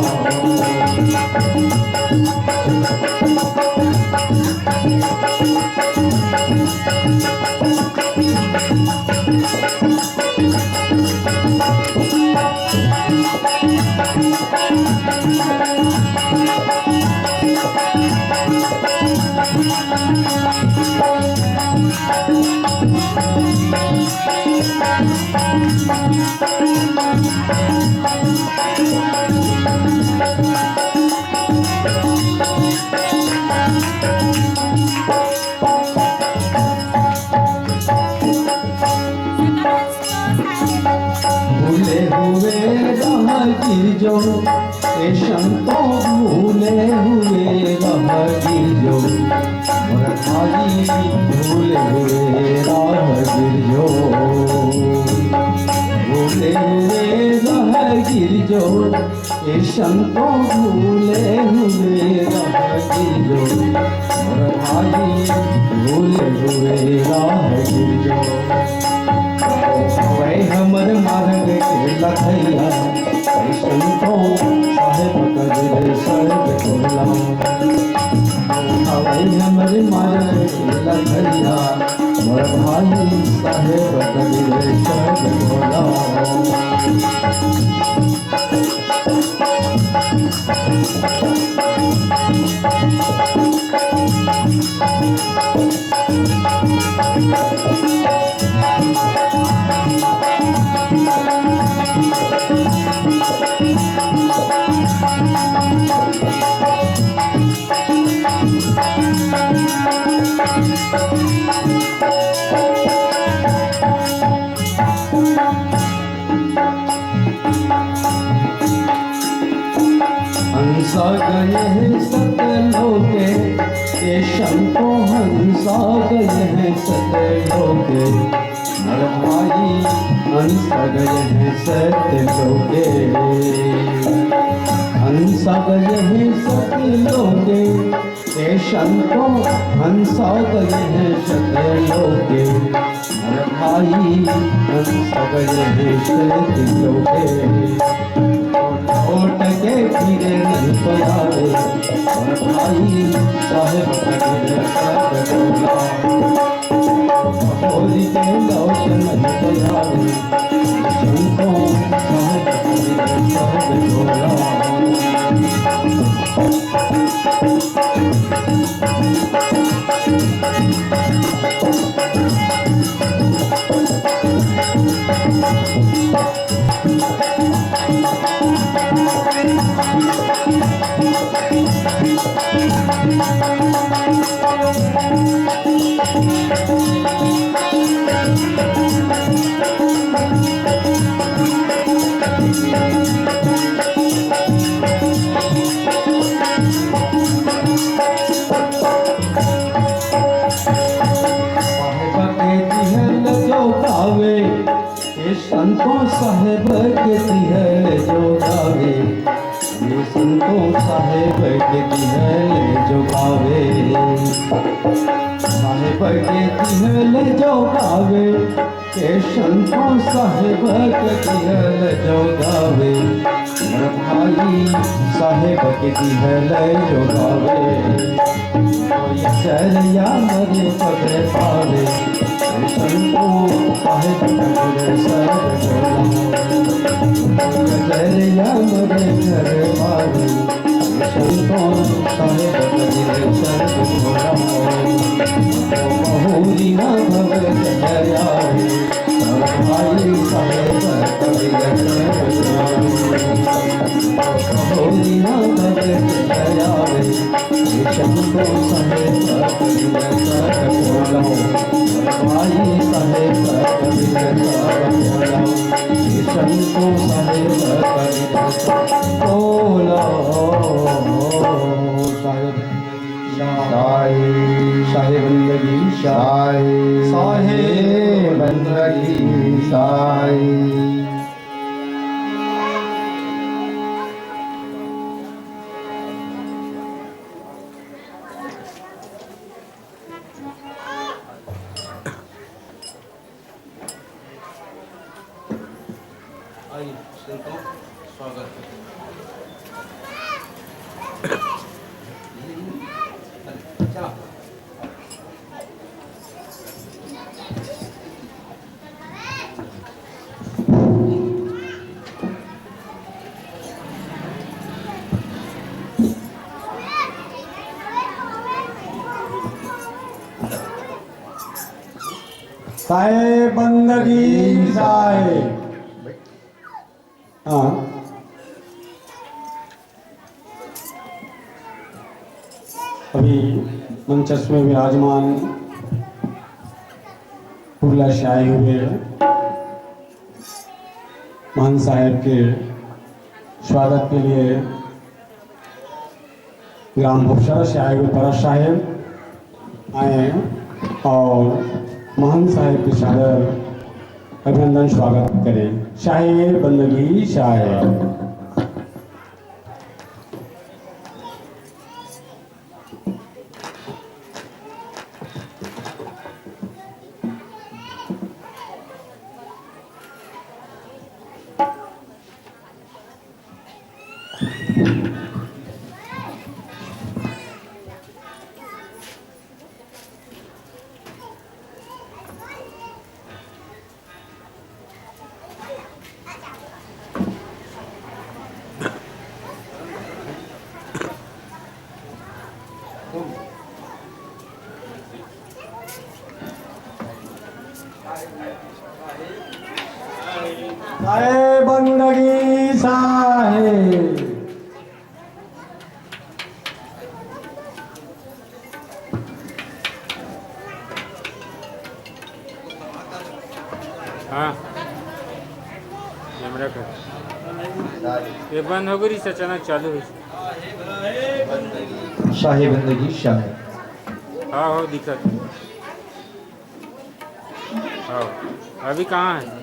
भूले हुए राह की जो ये संतों भूले हुए राहगीर जो मोर भाई भूले हुए राहगीर जो भूले हुए राहगीर जो ये संतों भूले हुए राहगीर जो मोर भाई भूले हुए राहगीर जो वै हमर मार्ग के लखैया संतों साहेब कबीर सर्व टोला वै हमर मार्ग के लखैया मोर भाई साहेब कबीर सर्व टोला हंसा गए सतलोके ये संतों हंसा गए हैं सतलोके मोर भाई हंसा गए हैं सतलोके हंसा गए हैं सतलोके ये संतों हंसा गए हैं सतलोके मोर भाई हंसा गए हैं सतलोके ओट के फिरे नहीं पयारे और भाई साहेब कबीर सर्व टोला होली के लौट नहीं पयारे संतों साहेब कबीर सर्व संतों साहेब के तिहल जो गावे ये संतों साहेब के तिहल जो गावे साहेब के तिहल जो गावे ये संतों साहेब के तिहल जो गावे मोर भाई साहेब के तिहल जो गावे चरिया मरे पगड़े पावे संतों साहेब कबीर सर्व टोला चरिया मरे घर पावे संतों साहेब कबीर सर्व टोला बहुरी न भव जयावे भाई साहेब कबीर सर्व टोला बहुरी न भव जयावे संतों साहेब कबीर सर्व टोला भाई साहेब कबीर सर्व टोला संतों साहेब कबीर सर्व टोला साहेब बंदगी साहेब बंदगी आइए संतों स्वागत चला साहेब बंदगी साहेब हाँ अभी मंचस्थ में विराजमान पुरला से आए हुए मान साहेब के स्वागत के लिए ग्राम भुपशरा से आए हुए परस साहेब आए हैं और महंत साहेब के सादर अभिनंदन स्वागत करें। शाहे बंदगी शाहे। शाहे बंदगी शाहे। हाँ कैमरा कर ये बंद हो गई अचानक चालू हुई। शाही बंदगी शाही। हाँ हो दिक्कत। हाँ अभी कहाँ है?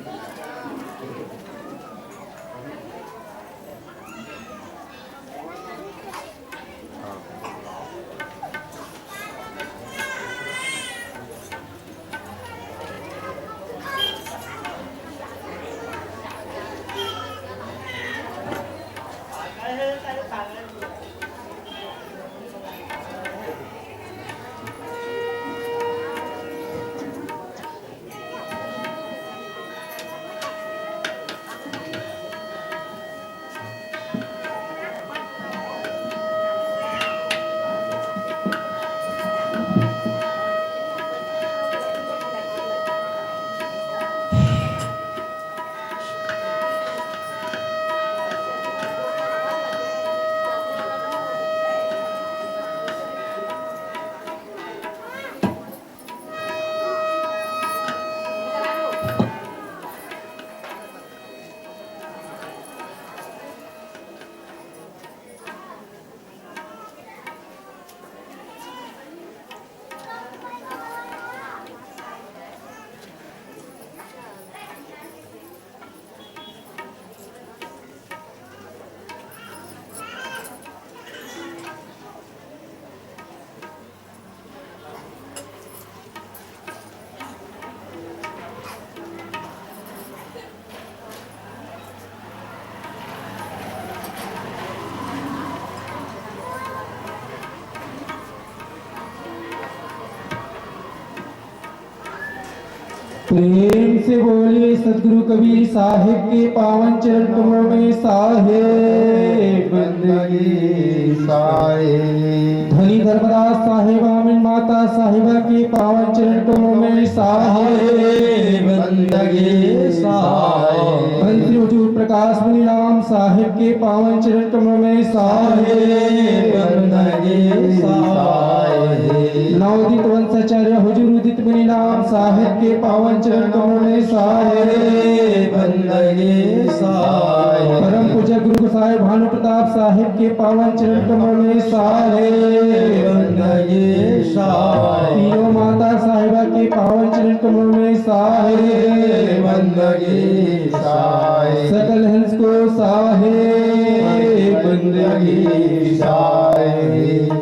प्रेम से बोले सदगुरु कबीर साहिब के पावन चरण कमलों में साहेब बंदगी साहेब। धनी धर्मदास साहिब आमीन माता साहिबा के पावन चरण कमलों में साहेब बंदगी साहेब। मंत्री हुजूर प्रकाश मुनि राम साहिब के पावन चरण कमलों में साहेब बंदगी साहेब। नवोदित वंशाचार्य हुजूर उदित मुनि राम साहिब के पावन चरण कमलों में साहेब बंदगी साहेब। परम पूज्य गुरु साहिब भानु प्रताप साहिब के पावन चरण कमलों में साहेब बंदगी साहेब। तीनों माता साहिबा के पावन चरण कमलों में साहेब बंदगी साहेब। सकल हंस को साहेब बंदगी साहेब।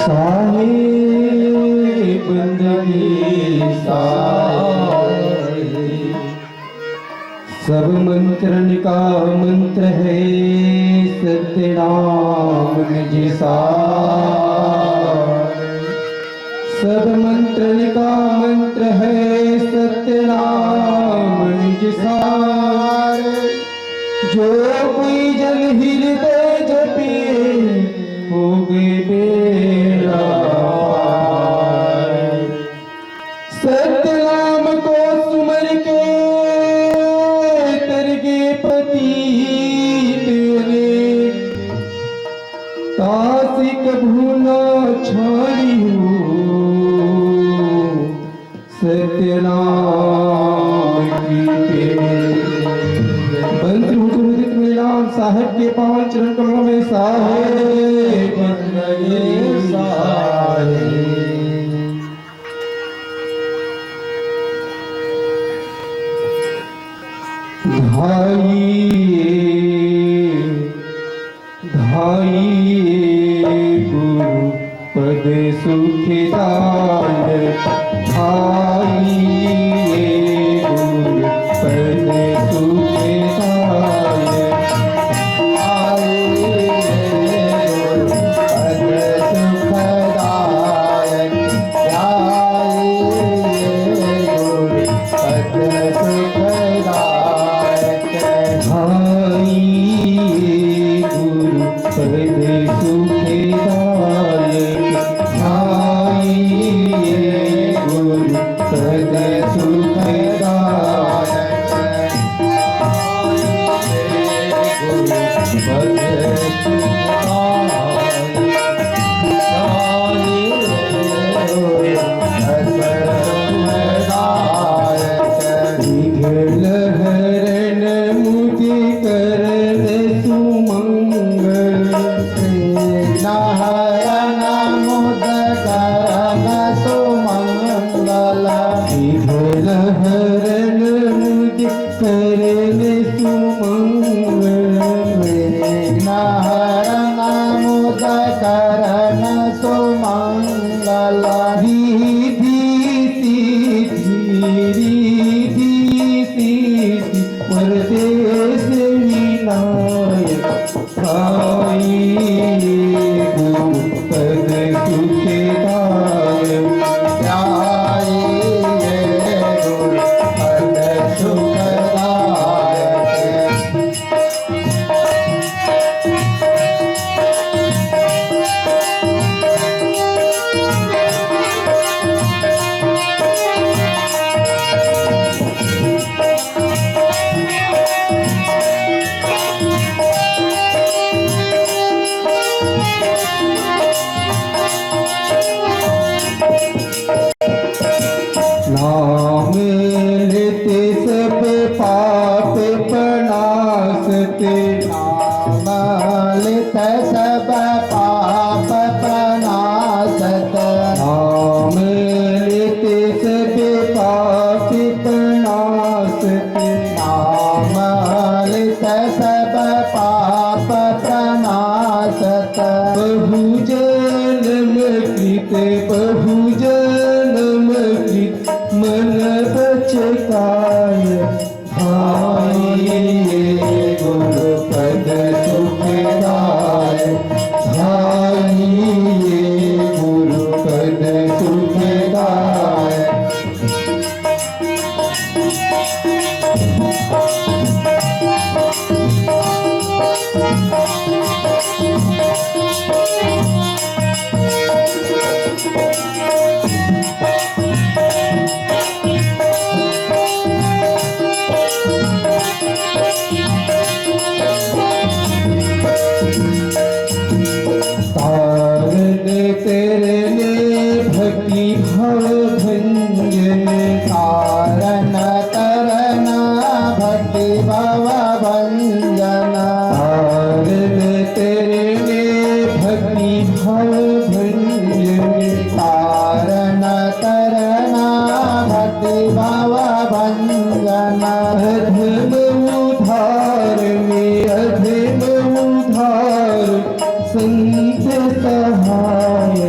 साहेब बंदगी साहेब, सब मंत्रन का मंत्र है सत्य नाम निज सार। सब मंत्रन का मंत्र है सत्य नाम निज सार। जो कोई जल हृदय जपे होगे बेड़ा पार। सत्य नाम को सुमर के तरगे पतित ने, तासी कभू न छोड़ियो सत्य नाम की मंत्र उदित मिलान साहेब के पावन चरण कमलों में साहेब बंदगी साहेब। धाइए गुरु पद सुखदाय। धाइए गुरु पद सुखदाय। संत सहाय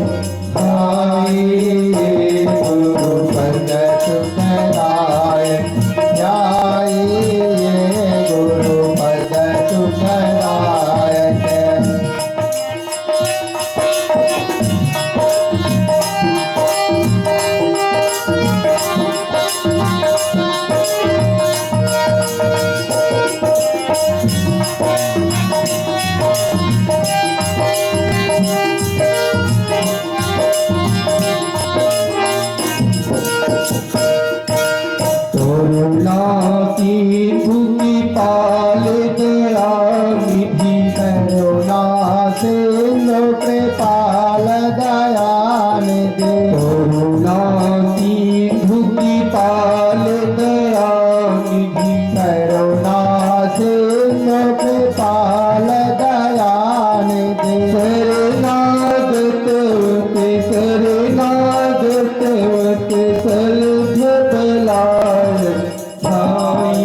सतवत सल्भ बलाय भाई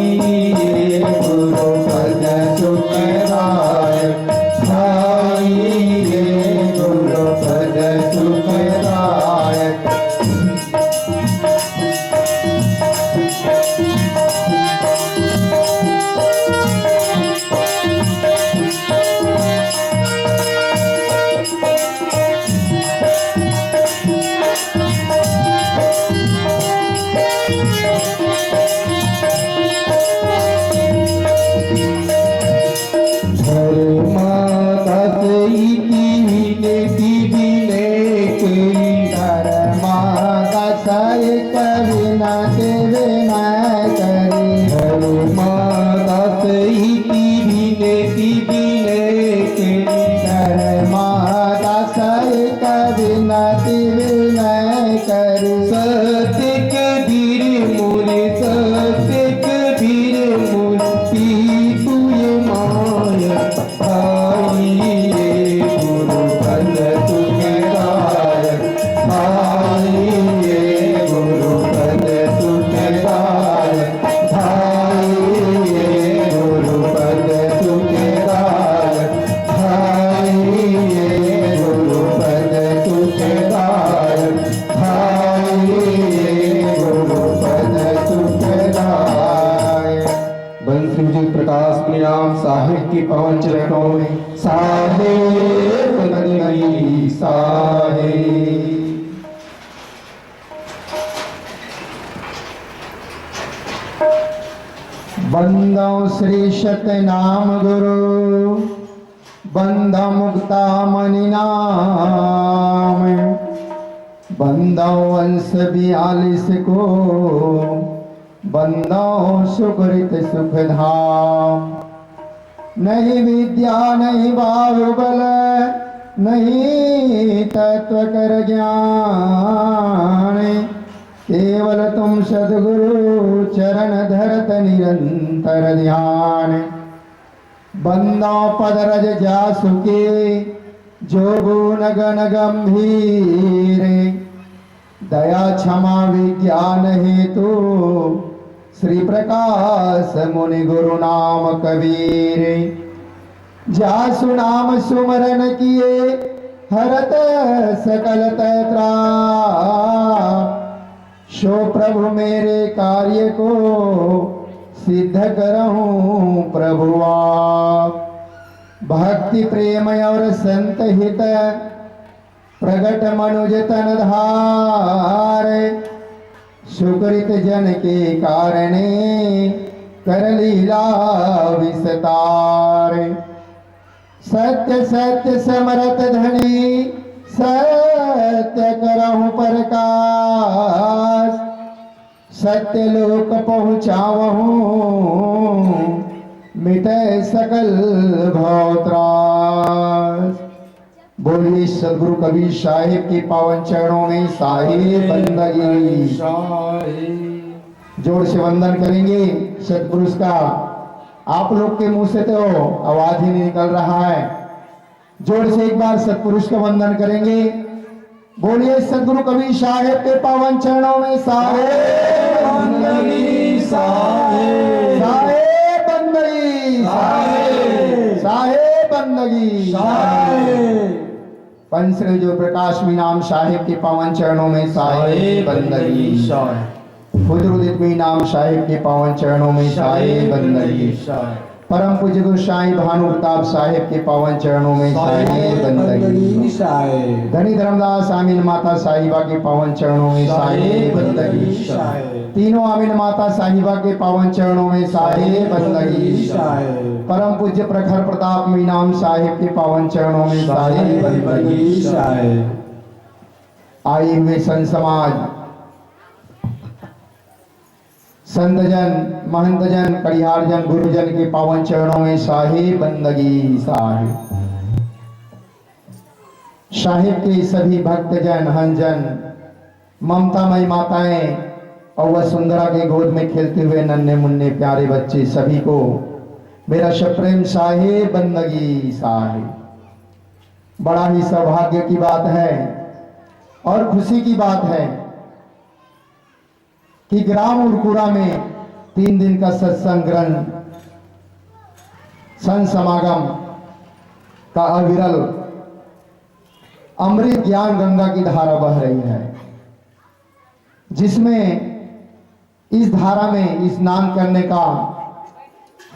गुरु पद सुखदाय भाई गुरु पद सुखदाय साहिब की पवन चरणों में साहेब बंदगी साहेब। बंदो श्री सत्य नाम गुरु बंदा मुक्ता मणि नाम बंदो वंश 42 को बंदो सुकृत सुख धाम। नहीं विद्या नहीं बाहुबल नहीं तत्व कर ज्ञान केवल तुम सद्गुरु चरण धरत निरंतर ध्यान। बंदो पद रज जासुके जो गुण गण गंभीर दया क्षमा विज्ञान हेतु श्री प्रकाश मुनि गुरु नाम कबीर। जासु नाम सुमरन किए हरत सकल त्रास शो प्रभु मेरे कार्य को सिद्ध करहूं प्रभु आप। भक्ति प्रेम और संत हित प्रगट मनुज तन धार सुकृत जन के कारणे कर लीला विस्तार। सत्य सत्य समरत धनी सत्य करहु प्रकाश सत्य लोक पहुँचावहूँ मिटे सकल भवत्रास। बोलिए सदगुरु कबीर साहिब के पावन चरणों में साहिब बंदगी। जोर से वंदन करेंगे सतपुरुष का। आप लोग के मुंह से तो आवाज ही नहीं निकल रहा है। जोर से एक बार सतपुरुष का वंदन करेंगे। बोलिए सदगुरु कबीर साहिब के पावन चरणों में साहिब बंदगी साहिब साहिब बंदगी साहिब साहिब बंदगी साहिब। पंचश्री जो प्रकाश में नाम साहिब के पावन चरणों में साहिब बंदगी। खुदरुदित में नाम साहिब के पावन चरणों में साहिब बंदगी। परम पूज्य गुरु साईं भानु प्रताप साहिब के पावन चरणों में साहिब बंदगी। धनी धर्मदास आमीन माता साहिबा के पावन चरणों में साहिब बंदगी। तीनों आमीन माता साहिबा के पावन चरणों में साहिब बंदगी। परम पूज्य प्रखर प्रताप में नाम साहिब के पावन चरणों में साहिब बंदगी। आइए हुए संत समाज संतजन महंतजन कड़िहारजन गुरुजन के पावन चरणों में साहिब बंदगी साहिब। साहिब के सभी भक्तजन हंजन ममतामयी माताएं और वह सुंदरा के गोद में खेलते हुए नन्हे मुन्ने प्यारे बच्चे सभी को मेरा सप्रेम साहिब बंदगी साहिब। बड़ा ही सौभाग्य की बात है और खुशी की बात है कि ग्राम उरकुरा में 3 दिन का सत्संग ग्रंथ संत समागम का अविरल अमृत ज्ञान गंगा की धारा बह रही है, जिसमें इस धारा में स्नान करने का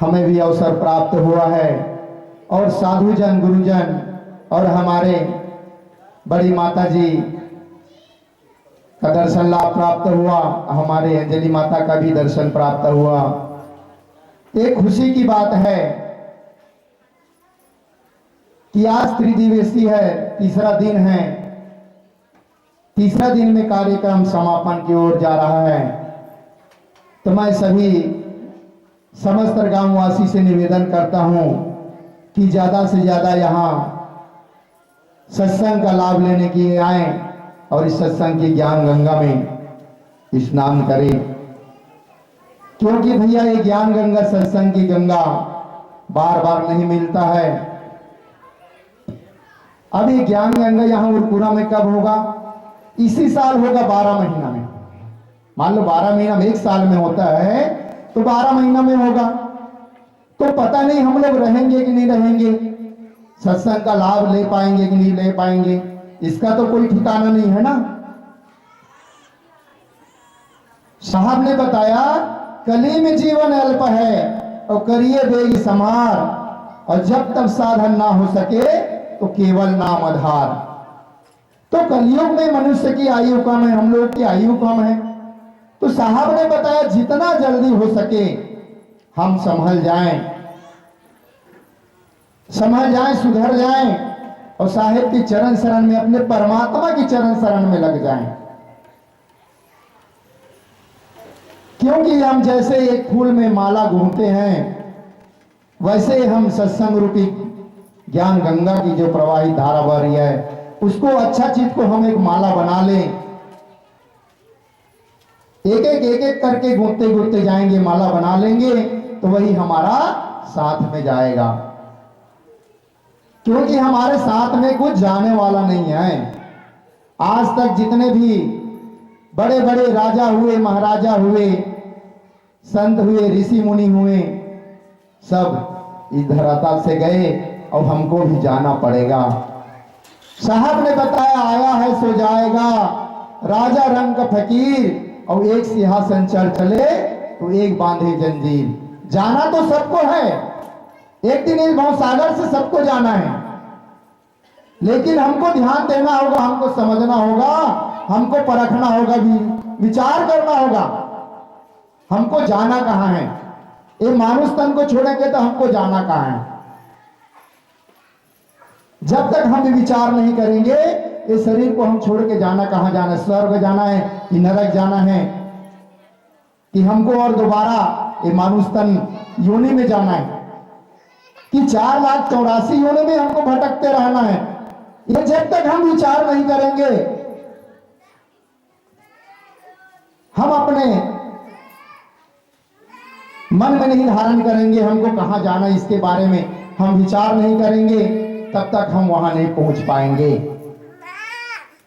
हमें भी अवसर प्राप्त हुआ है और साधुजन गुरुजन और हमारे बड़ी माता जी का दर्शन लाभ प्राप्त हुआ, हमारे अंजलि माता का भी दर्शन प्राप्त हुआ। एक खुशी की बात है कि आज त्रिदिवसीय है, तीसरा दिन है। तीसरा दिन में कार्यक्रम समापन की ओर जा रहा है। तो मैं सभी समस्त गांववासी से निवेदन करता हूं कि ज्यादा से ज्यादा यहाँ सत्संग का लाभ लेने के लिए आए और इस सत्संग की ज्ञान गंगा में स्नान करें, क्योंकि भैया ये ज्ञान गंगा सत्संग की गंगा बार बार नहीं मिलता है। अब ये ज्ञान गंगा यहाँ उरपुरा में कब होगा? इसी साल होगा 12 महीना में। मान लो 12 महीना में, 1 साल में होता है तो 12 महीना में होगा। तो पता नहीं हम लोग रहेंगे कि नहीं रहेंगे, सत्संग का लाभ ले पाएंगे कि नहीं ले पाएंगे, इसका तो कोई ठिकाना नहीं है ना। साहब ने बताया कली में जीवन अल्प है और करिए बेग समार, और जब तक साधन ना हो सके तो केवल नाम आधार। तो कलयुग में मनुष्य की आयु कम है, हम लोग की आयु कम है। तो साहब ने बताया जितना जल्दी हो सके हम संभल जाएं, सुधर जाएं और साहिब की चरण शरण में, अपने परमात्मा की चरण शरण में लग जाएं। क्योंकि हम जैसे एक फूल में माला घूमते हैं, वैसे हम सत्संग रूपी ज्ञान गंगा की जो प्रवाहित धारा बह रही है, उसको अच्छा चीज को हम एक माला बना लें। एक एक करके घूमते जाएंगे, माला बना लेंगे तो वही हमारा साथ में जाएगा। क्योंकि हमारे साथ में कुछ जाने वाला नहीं है। आज तक जितने भी बड़े बड़े राजा हुए, महाराजा हुए, संत हुए, ऋषि मुनि हुए, सब इस धरातल से गए और हमको भी जाना पड़ेगा। साहब ने बताया आया है सो जाएगा, राजा रंग का फकीर और एक सिंहासन चढ़ चले तो एक बांधे जंजीर। जाना तो सबको है, एक दिन इस भवसागर से सबको जाना है, लेकिन हमको ध्यान देना होगा, हमको समझना होगा, हमको परखना होगा, विचार करना होगा हमको जाना कहाँ है। ये मानुष तन को छोड़ेंगे तो हमको जाना कहाँ है। जब तक हम विचार नहीं करेंगे इस शरीर को हम छोड़ के जाना कहाँ जाना है, स्वर्ग जाना है कि नरक जाना है, कि हमको और दोबारा ये मानुष तन योनि में जाना है, कि 4,84,000 योनि में हमको भटकते रहना है। ये जब तक हम विचार नहीं करेंगे, हम अपने मन में नहीं धारण करेंगे हमको कहाँ जाना है, इसके बारे में हम विचार नहीं करेंगे, तब तक हम वहां नहीं पहुंच पाएंगे।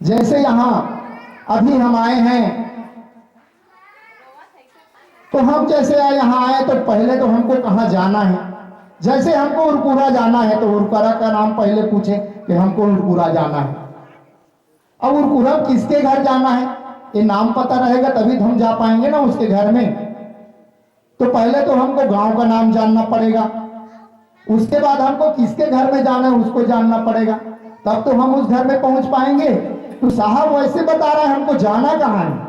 जैसे यहां अभी हम आए हैं, तो हम जैसे यहां आए तो पहले तो हमको कहाँ जाना है। जैसे हमको उरपुरा जाना है तो उरपुरा का नाम पहले पूछे कि हमको उरपुरा जाना है। अब उरपुरा किसके घर जाना है ये नाम पता रहेगा तभी हम जा पाएंगे ना उसके घर में। तो पहले तो हमको गांव का नाम जानना पड़ेगा, उसके बाद हमको किसके घर में जाना है उसको जानना पड़ेगा, तब तो हम उस घर में पहुंच पाएंगे। तो साहब वैसे बता रहा है हमको जाना कहाँ है।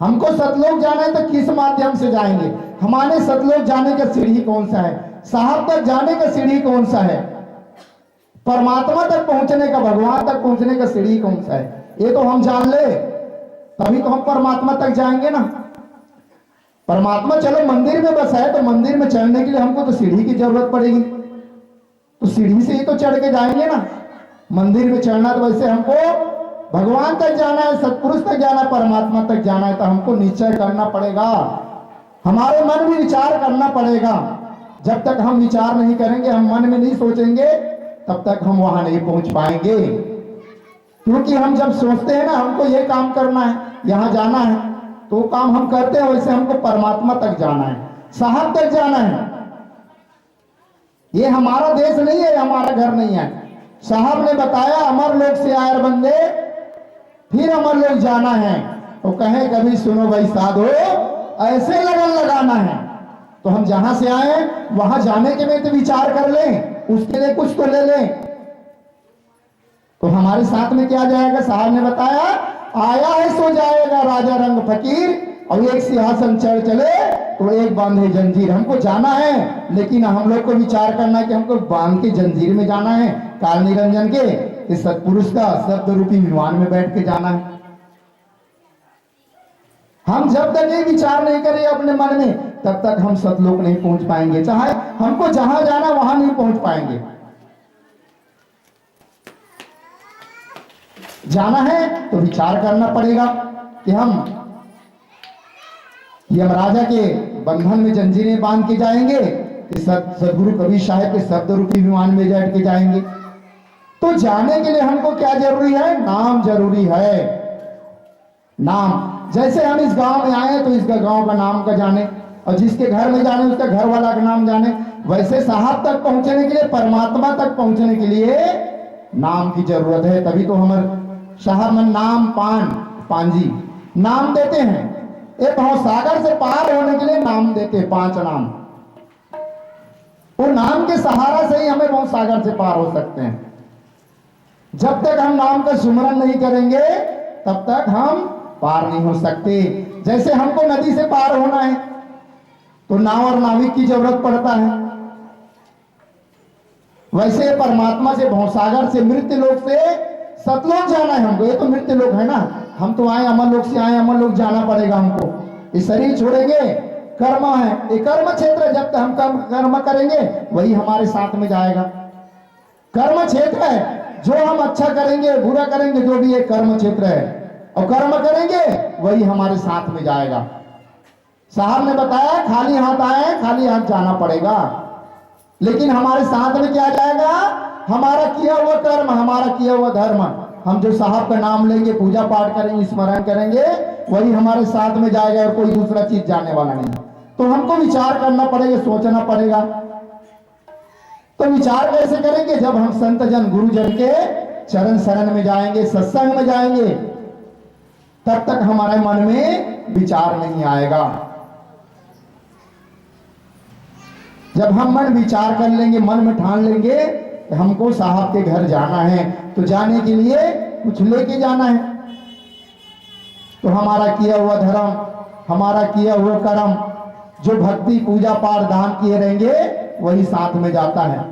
हमको सतलोक जाना है तो किस माध्यम से जाएंगे, हमारे सतलोक जाने का सीढ़ी कौन सा है, साहब तक जाने का सीढ़ी कौन सा है, परमात्मा तक पहुंचने का, भगवान तक पहुंचने का सीढ़ी कौन सा है, ये तो हम जान ले तभी तो हम परमात्मा तक जाएंगे ना। परमात्मा चलो मंदिर में बस है तो मंदिर में चढ़ने के लिए हमको तो सीढ़ी की जरूरत पड़ेगी, तो सीढ़ी से ही तो चढ़ के जाएंगे ना। मंदिर में चढ़ना तो वैसे हमको भगवान तक जाना है, सत्पुरुष तक जाना है, परमात्मा तक जाना है, तो हमको निश्चय करना पड़ेगा, हमारे मन में विचार करना पड़ेगा। जब तक हम विचार नहीं करेंगे, हम मन में नहीं सोचेंगे, तब तक हम वहां नहीं पहुंच पाएंगे। क्योंकि हम जब सोचते हैं ना हमको ये काम करना है, यहाँ जाना है, तो काम हम करते हैं, वैसे हमको परमात्मा तक जाना है, साहब तक जाना है। ये हमारा देश नहीं है, हमारा घर नहीं है। साहब ने बताया अमर लोक से आए बंदे फिर अमर लोक जाना है। तो कहे कभी सुनो भाई साधो, ऐसे लगन लगाना है। तो हम जहां से आए वहां जाने के लिए तो विचार कर लें, उसके लिए कुछ तो ले लें। तो हमारे साथ में क्या जाएगा? साहब ने बताया आया है सो जाएगा राजा रंग फकीर, और एक सिंहासन चढ़ चले तो एक बांधे जंजीर। हमको जाना है, लेकिन हम लोग को विचार करना है कि हमको बांध के जंजीर में जाना है, काल निरंजन के इस सत्पुरुष का शब्द रूपी विमान में बैठ के जाना है। हम जब तक ये विचार नहीं करें अपने मन में, तब तक हम सतलोक नहीं पहुंच पाएंगे। चाहे हमको जहां जाना वहां नहीं पहुंच पाएंगे। जाना है तो विचार करना पड़ेगा कि हम यमराजा के बंधन में जंजीरें बांध के जाएंगे, सदगुरु कबीर साहब के शब्द रूपी विमान में बैठ के जाएंगे। तो जाने के लिए हमको क्या जरूरी है? नाम जरूरी है। नाम, जैसे हम इस गांव में आए तो इसका गांव का नाम का जाने, और जिसके घर में जाने उसका घर वाला का नाम जाने। वैसे साहब तक पहुंचने के लिए, परमात्मा तक पहुंचने के लिए नाम की जरूरत है। तभी तो हमारे साहब में नाम पांजी नाम देते हैं। ये भवसागर से पार होने के लिए नाम देते, 5 नाम। वो नाम के सहारा से ही हमें भवसागर से पार हो सकते हैं। जब तक हम नाम का सुमरन नहीं करेंगे तब तक हम पार नहीं हो सकते। जैसे हमको नदी से पार होना है तो नाव और नाविक की जरूरत पड़ता है, वैसे परमात्मा से, भवसागर से, मृत्यु लोक से सतलोक जाना है हमको। ये तो मृत्यु लोक है ना, हम तो आए अमर लोक से, आए अमर लोक जाना पड़ेगा हमको। ये शरीर छोड़ेंगे, कर्म है, ये कर्म क्षेत्र है। जब तक हम कर्म करेंगे वही हमारे साथ में जाएगा। कर्म क्षेत्र है, जो हम अच्छा करेंगे बुरा करेंगे, जो भी ये कर्म क्षेत्र है, और कर्म करेंगे वही हमारे साथ में जाएगा। साहब ने बताया खाली हाथ आए, खाली हाथ जाना पड़ेगा, लेकिन हमारे साथ में क्या जाएगा? हमारा किया हुआ कर्म, हमारा किया हुआ धर्म। हम जो साहब का नाम लेंगे, पूजा पाठ करेंगे, स्मरण करेंगे, वही हमारे साथ में जाएगा, और कोई दूसरा चीज जाने वाला नहीं। तो हमको विचार करना पड़ेगा, सोचना पड़ेगा। तो विचार कैसे करेंगे? जब हम संत जन, गुरुजन के चरण शरण में जाएंगे, सत्संग में जाएंगे, तब तक हमारे मन में विचार नहीं आएगा। जब हम मन विचार कर लेंगे, मन में ठान लेंगे कि हमको साहब के घर जाना है, तो जाने के लिए कुछ लेके जाना है। तो हमारा किया हुआ धर्म, हमारा किया हुआ कर्म, जो भक्ति, पूजा पाठ, दान किए रहेंगे, वही साथ में जाता है।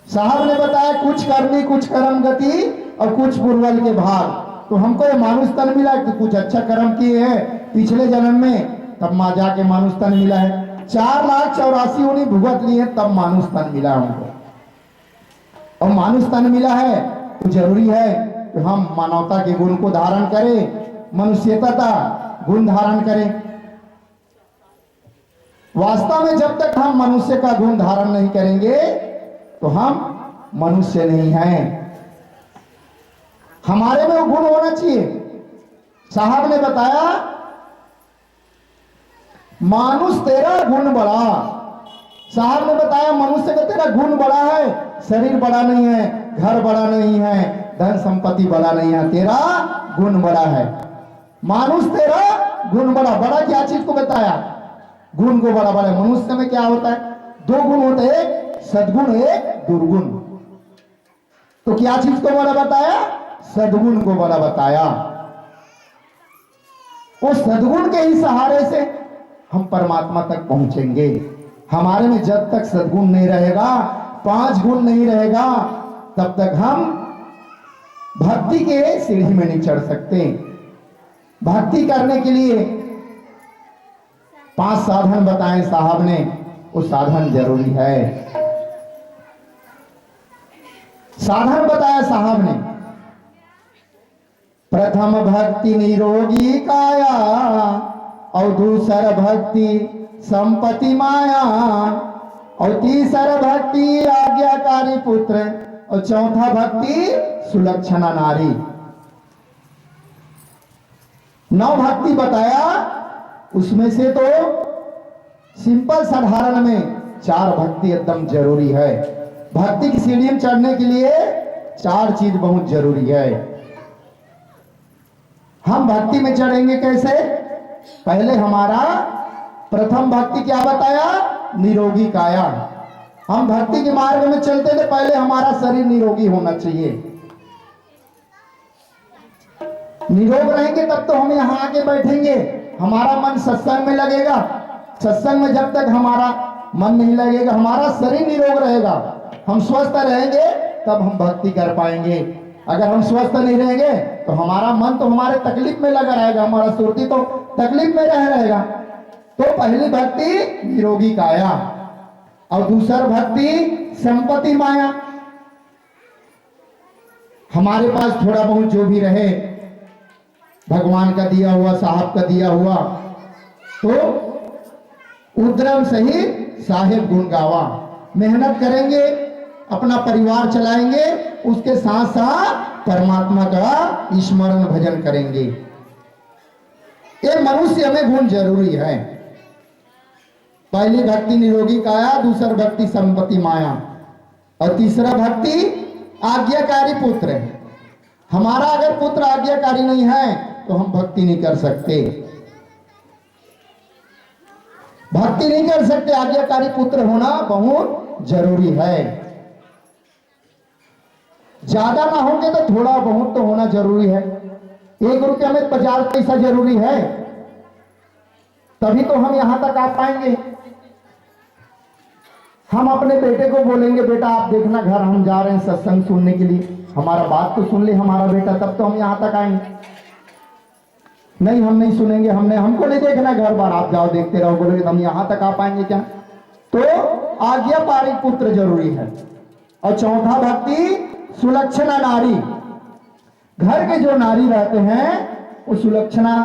साहब ने बताया कुछ करनी, कुछ कर्म गति, और कुछ पूर्वल के भाग। तो हमको ये मानुष तन मिला कि कुछ अच्छा कर्म किए हैं पिछले जन्म में, तब मां जाके मानुष तन मिला है। 4,84,000 उन्हीं भुगत लिए, तब मानुष तन मिला हमको। और मानुष तन मिला है तो जरूरी है कि हम मानवता के गुण को धारण करें, मनुष्यता का गुण धारण करें। वास्तव में जब तक हम मनुष्य का गुण धारण नहीं करेंगे तो हम मनुष्य नहीं हैं। हमारे में वो गुण होना चाहिए। साहब ने बताया मानुष तेरा गुण बड़ा। साहब ने बताया मनुष्य का तेरा गुण बड़ा है, शरीर बड़ा नहीं है, घर बड़ा नहीं है, धन संपत्ति बड़ा नहीं है, तेरा गुण बड़ा है। मानुष तेरा गुण बड़ा। बड़ा क्या चीज को बताया? गुण को बड़ा बड़ा। मनुष्य में क्या होता है? 2 गुण होते हैं, एक सद्गुण, एक दुर्गुण। तो क्या चीज को बड़ा बताया? सद्गुण को बड़ा बताया। वो सद्गुण के ही सहारे से हम परमात्मा तक पहुंचेंगे। हमारे में जब तक सद्गुण नहीं रहेगा, 5 गुण नहीं रहेगा, तब तक हम भक्ति के सीढ़ी में नहीं चढ़ सकते। भक्ति करने के लिए 5 साधन बताए साहब ने, वो साधन जरूरी है। साधन बताया साहब ने। प्रथम भक्ति निरोगी काया, और दूसरा भक्ति संपत्ति माया, और तीसरा भक्ति आज्ञाकारी पुत्र, और चौथा भक्ति सुलक्षणा नारी। 9 भक्ति बताया, उसमें से तो सिंपल साधारण में 4 भक्ति एकदम जरूरी है। भक्ति की सीढ़ी में चढ़ने के लिए 4 चीज बहुत जरूरी है। हम भक्ति में चढ़ेंगे कैसे? पहले हमारा प्रथम भक्ति क्या बताया? निरोगी काया। हम भक्ति के मार्ग में चलते थे, पहले हमारा शरीर निरोगी होना चाहिए। निरोग रहेंगे तब तो हम यहां आके बैठेंगे, हमारा मन सत्संग में लगेगा। सत्संग में जब तक हमारा मन नहीं लगेगा, हमारा शरीर निरोग रहेगा, हम स्वस्थ रहेंगे, तब हम भक्ति कर पाएंगे। अगर हम स्वस्थ नहीं रहेंगे तो हमारा मन तो हमारे तकलीफ में लगा रहेगा, हमारा सुरती तो तकलीफ में रहेगा। तो पहली भक्ति निरोगी काया, और दूसरा भक्ति संपत्ति माया। हमारे पास थोड़ा बहुत जो भी रहे, भगवान का दिया हुआ, साहब का दिया हुआ, तो उद्रम सही साहेब गुण गावा। मेहनत करेंगे, अपना परिवार चलाएंगे, उसके साथ साथ परमात्मा का स्मरण भजन करेंगे। ये मनुष्य में गुण जरूरी है। पहली भक्ति निरोगी काया, दूसरा भक्ति संपत्ति माया, और तीसरा भक्ति आज्ञाकारी पुत्र है। हमारा अगर पुत्र आज्ञाकारी नहीं है तो हम भक्ति नहीं कर सकते, भक्ति नहीं कर सकते। आज्ञाकारी पुत्र होना बहुत जरूरी है। ज्यादा ना होंगे तो थोड़ा बहुत तो होना जरूरी है। 1 रुपया में 50 पैसा जरूरी है, तभी तो हम यहां तक आ पाएंगे। हम अपने बेटे को बोलेंगे, बेटा आप देखना घर हम जा रहे हैं सत्संग सुनने के लिए, हमारा बात तो सुन ले हमारा बेटा, तब तो हम यहां तक आएंगे। नहीं, हम नहीं सुनेंगे, हमको नहीं देखना घर बार, आप जाओ देखते रहो, बोलोगे हम यहां तक आ पाएंगे क्या? तो आज्ञा पारी पुत्र जरूरी है। और चौथा भक्ति सुलक्षणा नारी। घर के जो नारी रहते हैं वो सुलक्षणा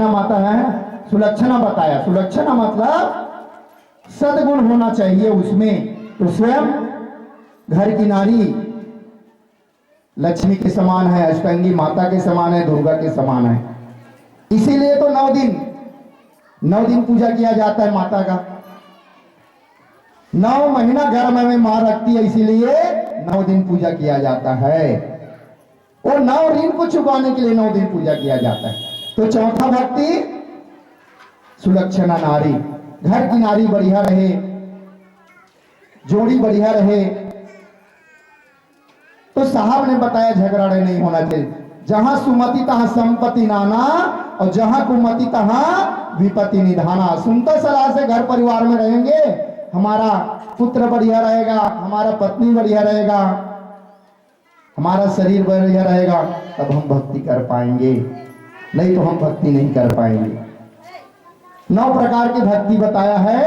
माता है, सुलक्षणा बताया। सुलक्षणा मतलब सद्गुण होना चाहिए उसमें। तो स्वयं घर की नारी लक्ष्मी के समान है, अष्टांगी माता के समान है, दुर्गा के समान है। इसीलिए तो 9 दिन पूजा किया जाता है माता का। 9 महीना घर में मां रखती है, इसीलिए 9 दिन पूजा किया जाता है। और 9 ऋण को चुकाने के लिए 9 दिन पूजा किया जाता है। तो चौथा भक्ति सुलक्षणा नारी। घर की नारी बढ़िया रहे, जोड़ी बढ़िया रहे। तो साहब ने बताया झगड़ाड़े नहीं होना चाहिए। जहां सुमति तहां संपत्ति नाना, और जहां कुमति तहां विपत्ति निधाना। सुनता सलाह से घर परिवार में रहेंगे, हमारा पुत्र बढ़िया रहेगा, हमारा पत्नी बढ़िया रहेगा, हमारा शरीर बढ़िया रहेगा, तब हम भक्ति कर पाएंगे, नहीं तो हम भक्ति नहीं कर पाएंगे। 9 प्रकार की भक्ति बताया है।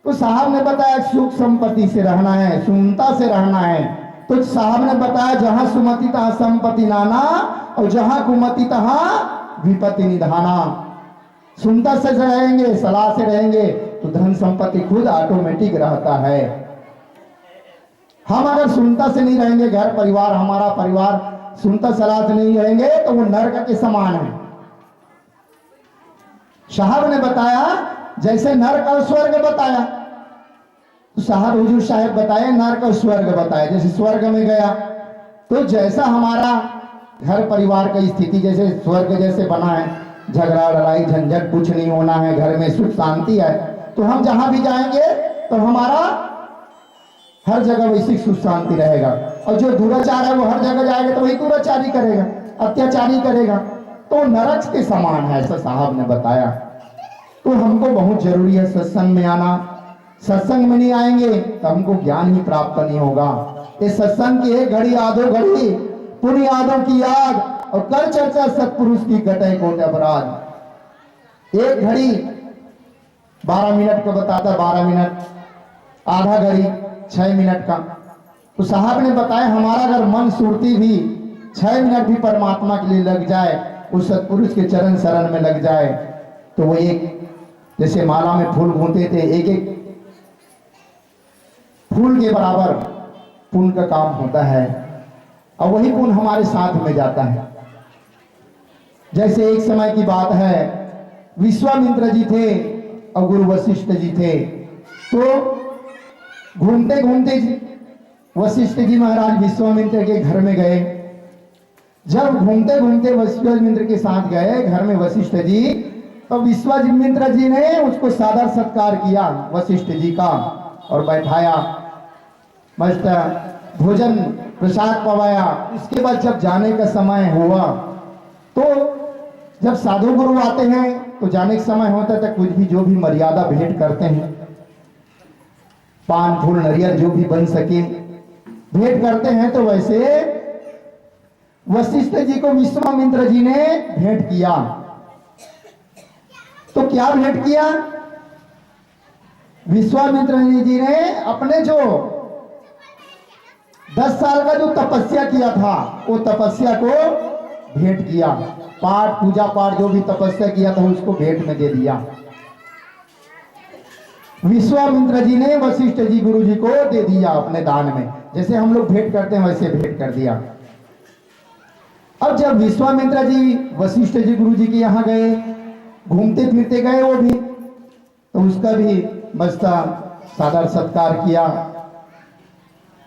तो साहब ने बताया सुख संपत्ति से रहना है, सुनता से रहना है। तो साहब ने बताया जहां सुमति तहां संपत्ति नाना, और जहां कुमति तहां विपत्ति निधाना। सुनता से रहेंगे, सलाह से रहेंगे, तो धन संपत्ति खुद ऑटोमेटिक रहता है। हम अगर सुनता से नहीं रहेंगे, घर परिवार, हमारा परिवार सुनता सलाह से नहीं रहेंगे, तो वो नरक के समान है। साहब ने बताया जैसे नरक और स्वर्ग बताया, तो साहब हुजूर साहब बताए नरक और स्वर्ग बताया। जैसे स्वर्ग में गया तो जैसा हमारा घर परिवार की स्थिति जैसे स्वर्ग जैसे बना है, झगड़ा लड़ाई झंझट कुछ नहीं होना है, घर में सुख शांति है, तो हम जहां भी जाएंगे तो हमारा हर जगह वैसी सुख शांति रहेगा। और जो दुराचार है वो हर जगह जाएगा तो वही दुराचारी करेगा, अत्याचारी करेगा, तो नरक के समान है, ऐसा साहब ने बताया। तो हमको बहुत जरूरी है सत्संग में आना। सत्संग में नहीं आएंगे तो हमको ज्ञान ही प्राप्त नहीं होगा। इस सत्संग की एक घड़ी आधो घड़ी पुण्य यादों की याद, और कर चर्चा सत्पुरुष की घटे कोट अपराध। एक घड़ी 12 मिनट का बताता, 12 मिनट, आधा घड़ी 6 मिनट का। तो साहब ने बताया हमारा अगर मन सुरती भी 6 मिनट भी परमात्मा के लिए लग जाए, उस सत्पुरुष के चरण शरण में लग जाए, तो वो एक जैसे माला में फूल गूंथते थे, एक एक फूल के बराबर पुण्य का काम होता है। और वही पुण्य हमारे साथ में जाता है। जैसे एक समय की बात है, विश्वामित्र जी थे और गुरु वशिष्ठ जी थे। तो घूमते घूमते वशिष्ठ जी महाराज विश्वामित्र के घर में गए। जब घूमते घूमते विश्वामित्र के साथ गए घर में वशिष्ठ जी, तो विश्वामित्र जी ने उसको सादर सत्कार किया वशिष्ठ जी का और बैठाया, मस्त भोजन प्रसाद पवाया। इसके बाद जब जाने का समय हुआ, तो जब साधु गुरु आते हैं तो जाने का समय होता है, कुछ भी जो भी मर्यादा भेंट करते हैं, पान फूल नरियल जो भी बन सके भेंट करते हैं। तो वैसे वशिष्ठ जी को विश्वामित्र जी ने भेंट किया। तो क्या भेंट किया? विश्वामित्र जी ने अपने जो 10 साल का जो तपस्या किया था, वो तपस्या को भेंट किया। पाठ पूजा पाठ जो भी तपस्या किया था उसको भेंट में दे दिया। विश्वामित्र जी ने वशिष्ठ जी गुरु जी को दे दिया अपने दान में। जैसे हम लोग भेंट करते हैं वैसे भेंट कर दिया। अब जब विश्वामित्र जी वशिष्ठ जी गुरु जी के यहाँ गए, घूमते फिरते गए वो भी, तो उसका भी मस्त सादर सत्कार किया,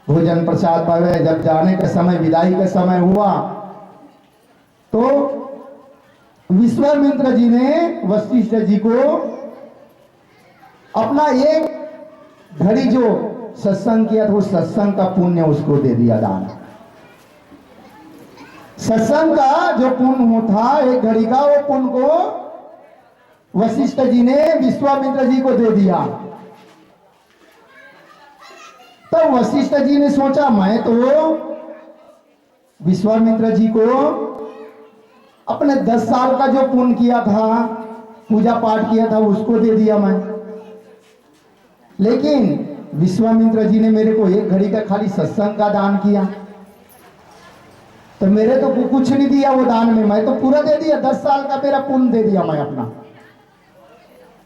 भोजन प्रसाद पावे। जब जाने का समय, विदाई का समय हुआ, तो विश्वामित्र जी ने वशिष्ठ जी को अपना एक घड़ी जो सत्संग किया था, वो सत्संग का पुण्य उसको दे दिया दान। सत्संग का जो पुण्य था एक घड़ी का, वो पुण्य को वशिष्ठ जी ने विश्वामित्र जी को दे दिया। तब वशिष्ठ जी ने सोचा, मैं तो विश्वामित्र जी को अपने 10 साल का जो पुण्य किया था, पूजा पाठ किया था, उसको दे दिया मैं। लेकिन विश्वामित्र जी ने मेरे को एक घड़ी का खाली सत्संग का दान किया, तो मेरे तो कुछ नहीं दिया वो दान में, मैं तो पूरा दे दिया। 10 साल का मेरा पुण्य दे दिया मैं, अपना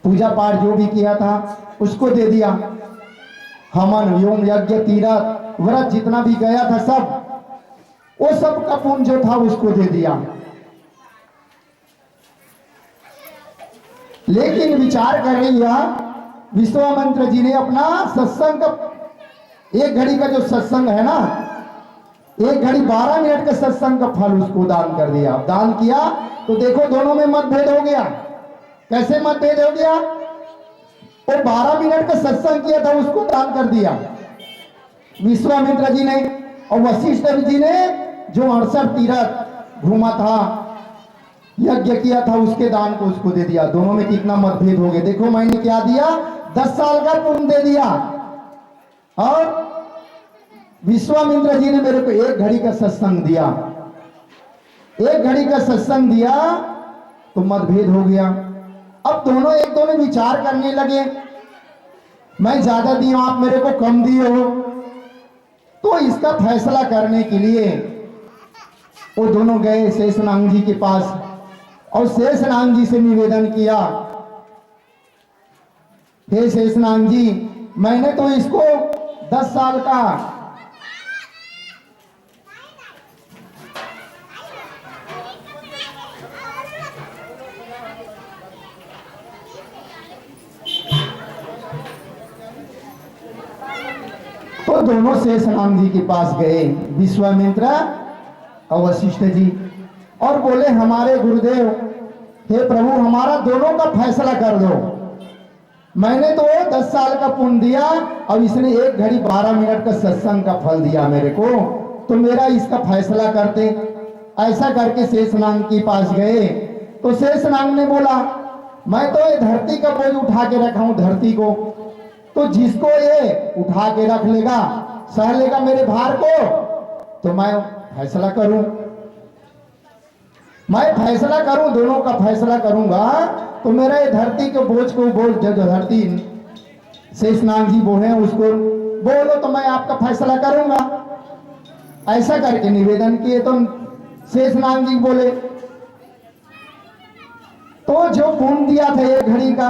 पूजा पाठ जो भी किया था उसको दे दिया। हवन व्योम यज्ञ तीरथ व्रत जितना भी गया था सब, वो सब का पुण्य जो था उसको दे दिया। लेकिन विचार कर लिया विश्वामित्र जी ने अपना सत्संग का, एक घड़ी का जो सत्संग है ना, एक घड़ी 12 मिनट का सत्संग का फल उसको दान कर दिया। दान किया तो देखो दोनों में मतभेद हो गया। कैसे मतभेद हो गया? वो 12 मिनट का सत्संग किया था उसको दान कर दिया विश्वामित्र जी ने, और वशिष्ठ जी ने जो 68 तीर्थ घूमा था, यज्ञ किया था, उसके दान को उसको दे दिया। दोनों में कितना मतभेद हो गया। देखो मैंने क्या दिया, 10 साल का पुण्य दे दिया, और विश्वामित्र जी ने मेरे को एक घड़ी का सत्संग दिया। एक घड़ी का सत्संग दिया तो मतभेद हो गया। अब दोनों एक दोनों विचार करने लगे, मैं ज्यादा दी हूं, आप मेरे को कम दिए हो। तो इसका फैसला करने के लिए वो दोनों गए शेषनाग जी के पास, और शेषनाग जी से निवेदन किया, हे शेषनाग जी, मैंने तो इसको 10 साल का तो दोनों शेषनाग जी के पास गए, विश्वामित्र और वशिष्ठ जी, और बोले, हमारे गुरुदेव, हे प्रभु, हमारा दोनों का फैसला कर दो। मैंने तो 10 साल का पुण्य दिया और इसने एक घड़ी 12 मिनट का सत्संग का फल दिया मेरे को, तो मेरा इसका फैसला करते। ऐसा करके शेषनाग के पास गए तो शेषनाग ने बोला, मैं तो ये धरती का बोझ उठा के रखा हूं, धरती को, तो जिसको ये उठा के रख लेगा, सह लेगा मेरे भार को, तो मैं फैसला करूं, मैं फैसला करूं, दोनों का फैसला करूंगा, तो मेरा ये धरती के बोझ को, बोझ जो धरती शेषनाग जी बोले उसको बोलो तो मैं आपका फैसला करूंगा। ऐसा करके निवेदन किए तो शेषनाग जी बोले, तो जो पुण्य दिया था एक घड़ी का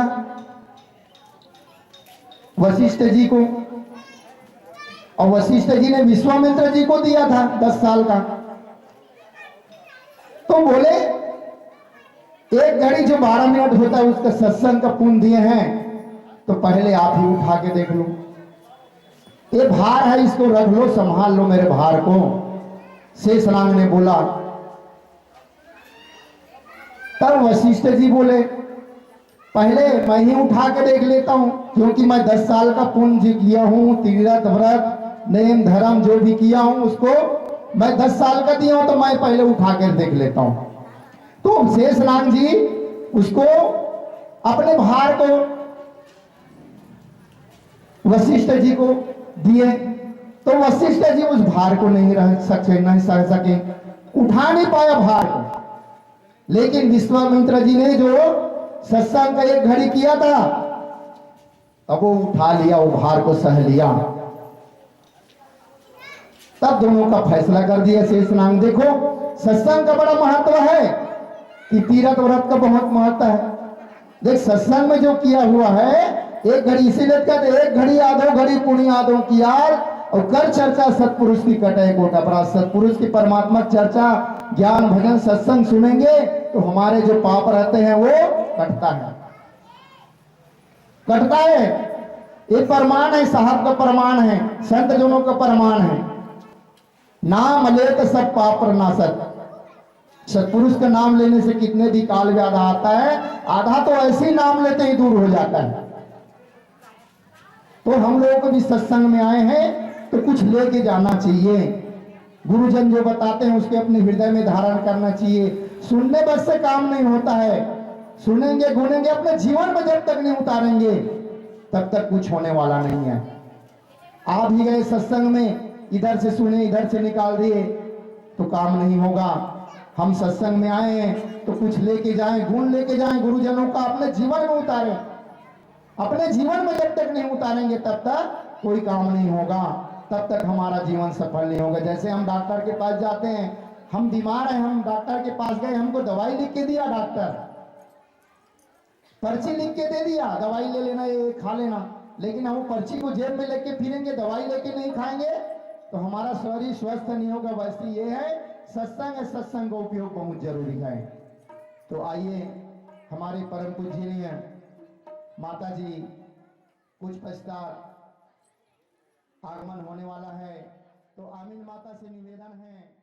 वशिष्ठ जी को, और वशिष्ठ जी ने विश्वामित्र जी को दिया था 10 साल का, तो बोले एक घड़ी जो 12 मिनट होता है उसका सत्संग का पुण्य दिए हैं, तो पहले आप ही उठा के देख लो। ये भार है, इसको रख लो, संभाल लो मेरे भार को। शेषनाग ने बोला। तब वशिष्ठ जी बोले, पहले मैं ही उठा के देख लेता हूं, क्योंकि मैं 10 साल का पुण्य किया हूं, तीर्थ व्रत नेम धर्म जो भी किया हूं उसको मैं 10 साल का दिया हूं, तो मैं पहले उठा के देख लेता हूं। तो शेषनाग जी उसको अपने भार को वशिष्ठ जी को दिए, तो वशिष्ठ जी उस भार को नहीं सह सके, उठा नहीं पाया भार को। लेकिन विश्वामित्र जी ने जो सत्संग का 1 घड़ी किया था, अब वो उठा लिया, वो भार को सह लिया। तब दोनों का फैसला कर दिया शेषनाग। देखो सत्संग का बड़ा महत्व है कि तीर्थ व्रत का बहुत महत्व है। देख सत्संग में जो किया हुआ है 1 घड़ी, इसीलिए कहते 1 घड़ी आधो घड़ी पुण्य आधो की यार, और कर चर्चा सत्पुरुष की कटे कोट अपराध। सत्पुरुष की परमात्मा चर्चा ज्ञान भजन सत्संग सुनेंगे तो हमारे जो पाप रहते हैं वो कटता है, कटता है। ये प्रमाण है, साहब का प्रमाण है, संत जनों का प्रमाण है। नाम ले तो सब पाप नाशक। सत्पुरुष का नाम लेने से कितने भी काल व्याध आता है, आधा तो ऐसे ही नाम लेते ही दूर हो जाता है। तो हम लोगों को भी सत्संग में आए हैं तो कुछ लेके जाना चाहिए। गुरुजन जो बताते हैं उसके अपने हृदय में धारण करना चाहिए। सुनने बस से काम नहीं होता है, सुनेंगे गुनेंगे, अपने जीवन में जब तक नहीं उतारेंगे तब तक कुछ होने वाला नहीं है। आप ही गए सत्संग में, इधर से सुने इधर से निकाल दिए तो काम नहीं होगा। हम सत्संग में आए हैं तो कुछ लेके जाएं, गुण लेके जाएं गुरुजनों का, अपने जीवन में उतारें। अपने जीवन में जब तक नहीं उतारेंगे तब तक कोई काम नहीं होगा, तब तक हमारा जीवन सफल नहीं होगा। जैसे हम डॉक्टर के पास जाते हैं, हम बीमार हैं, हम डॉक्टर के पास गए, हमको दवाई लिख के दिया डॉक्टर, पर्ची लिख के दे दिया, दवाई ले लेना, ये खा लेना, लेकिन हम पर्ची को जेब में लेके फिरेंगे, दवाई लेके नहीं खाएंगे तो हमारा शरीर स्वस्थ नहीं होगा। वैसे ये है सत्संग है, सत्संग का उपयोग बहुत जरूरी है। तो आइए हमारे परम पूजनीय माता जी कुछ पश्चात आगमन होने वाला है, तो आमीन माता से निवेदन है।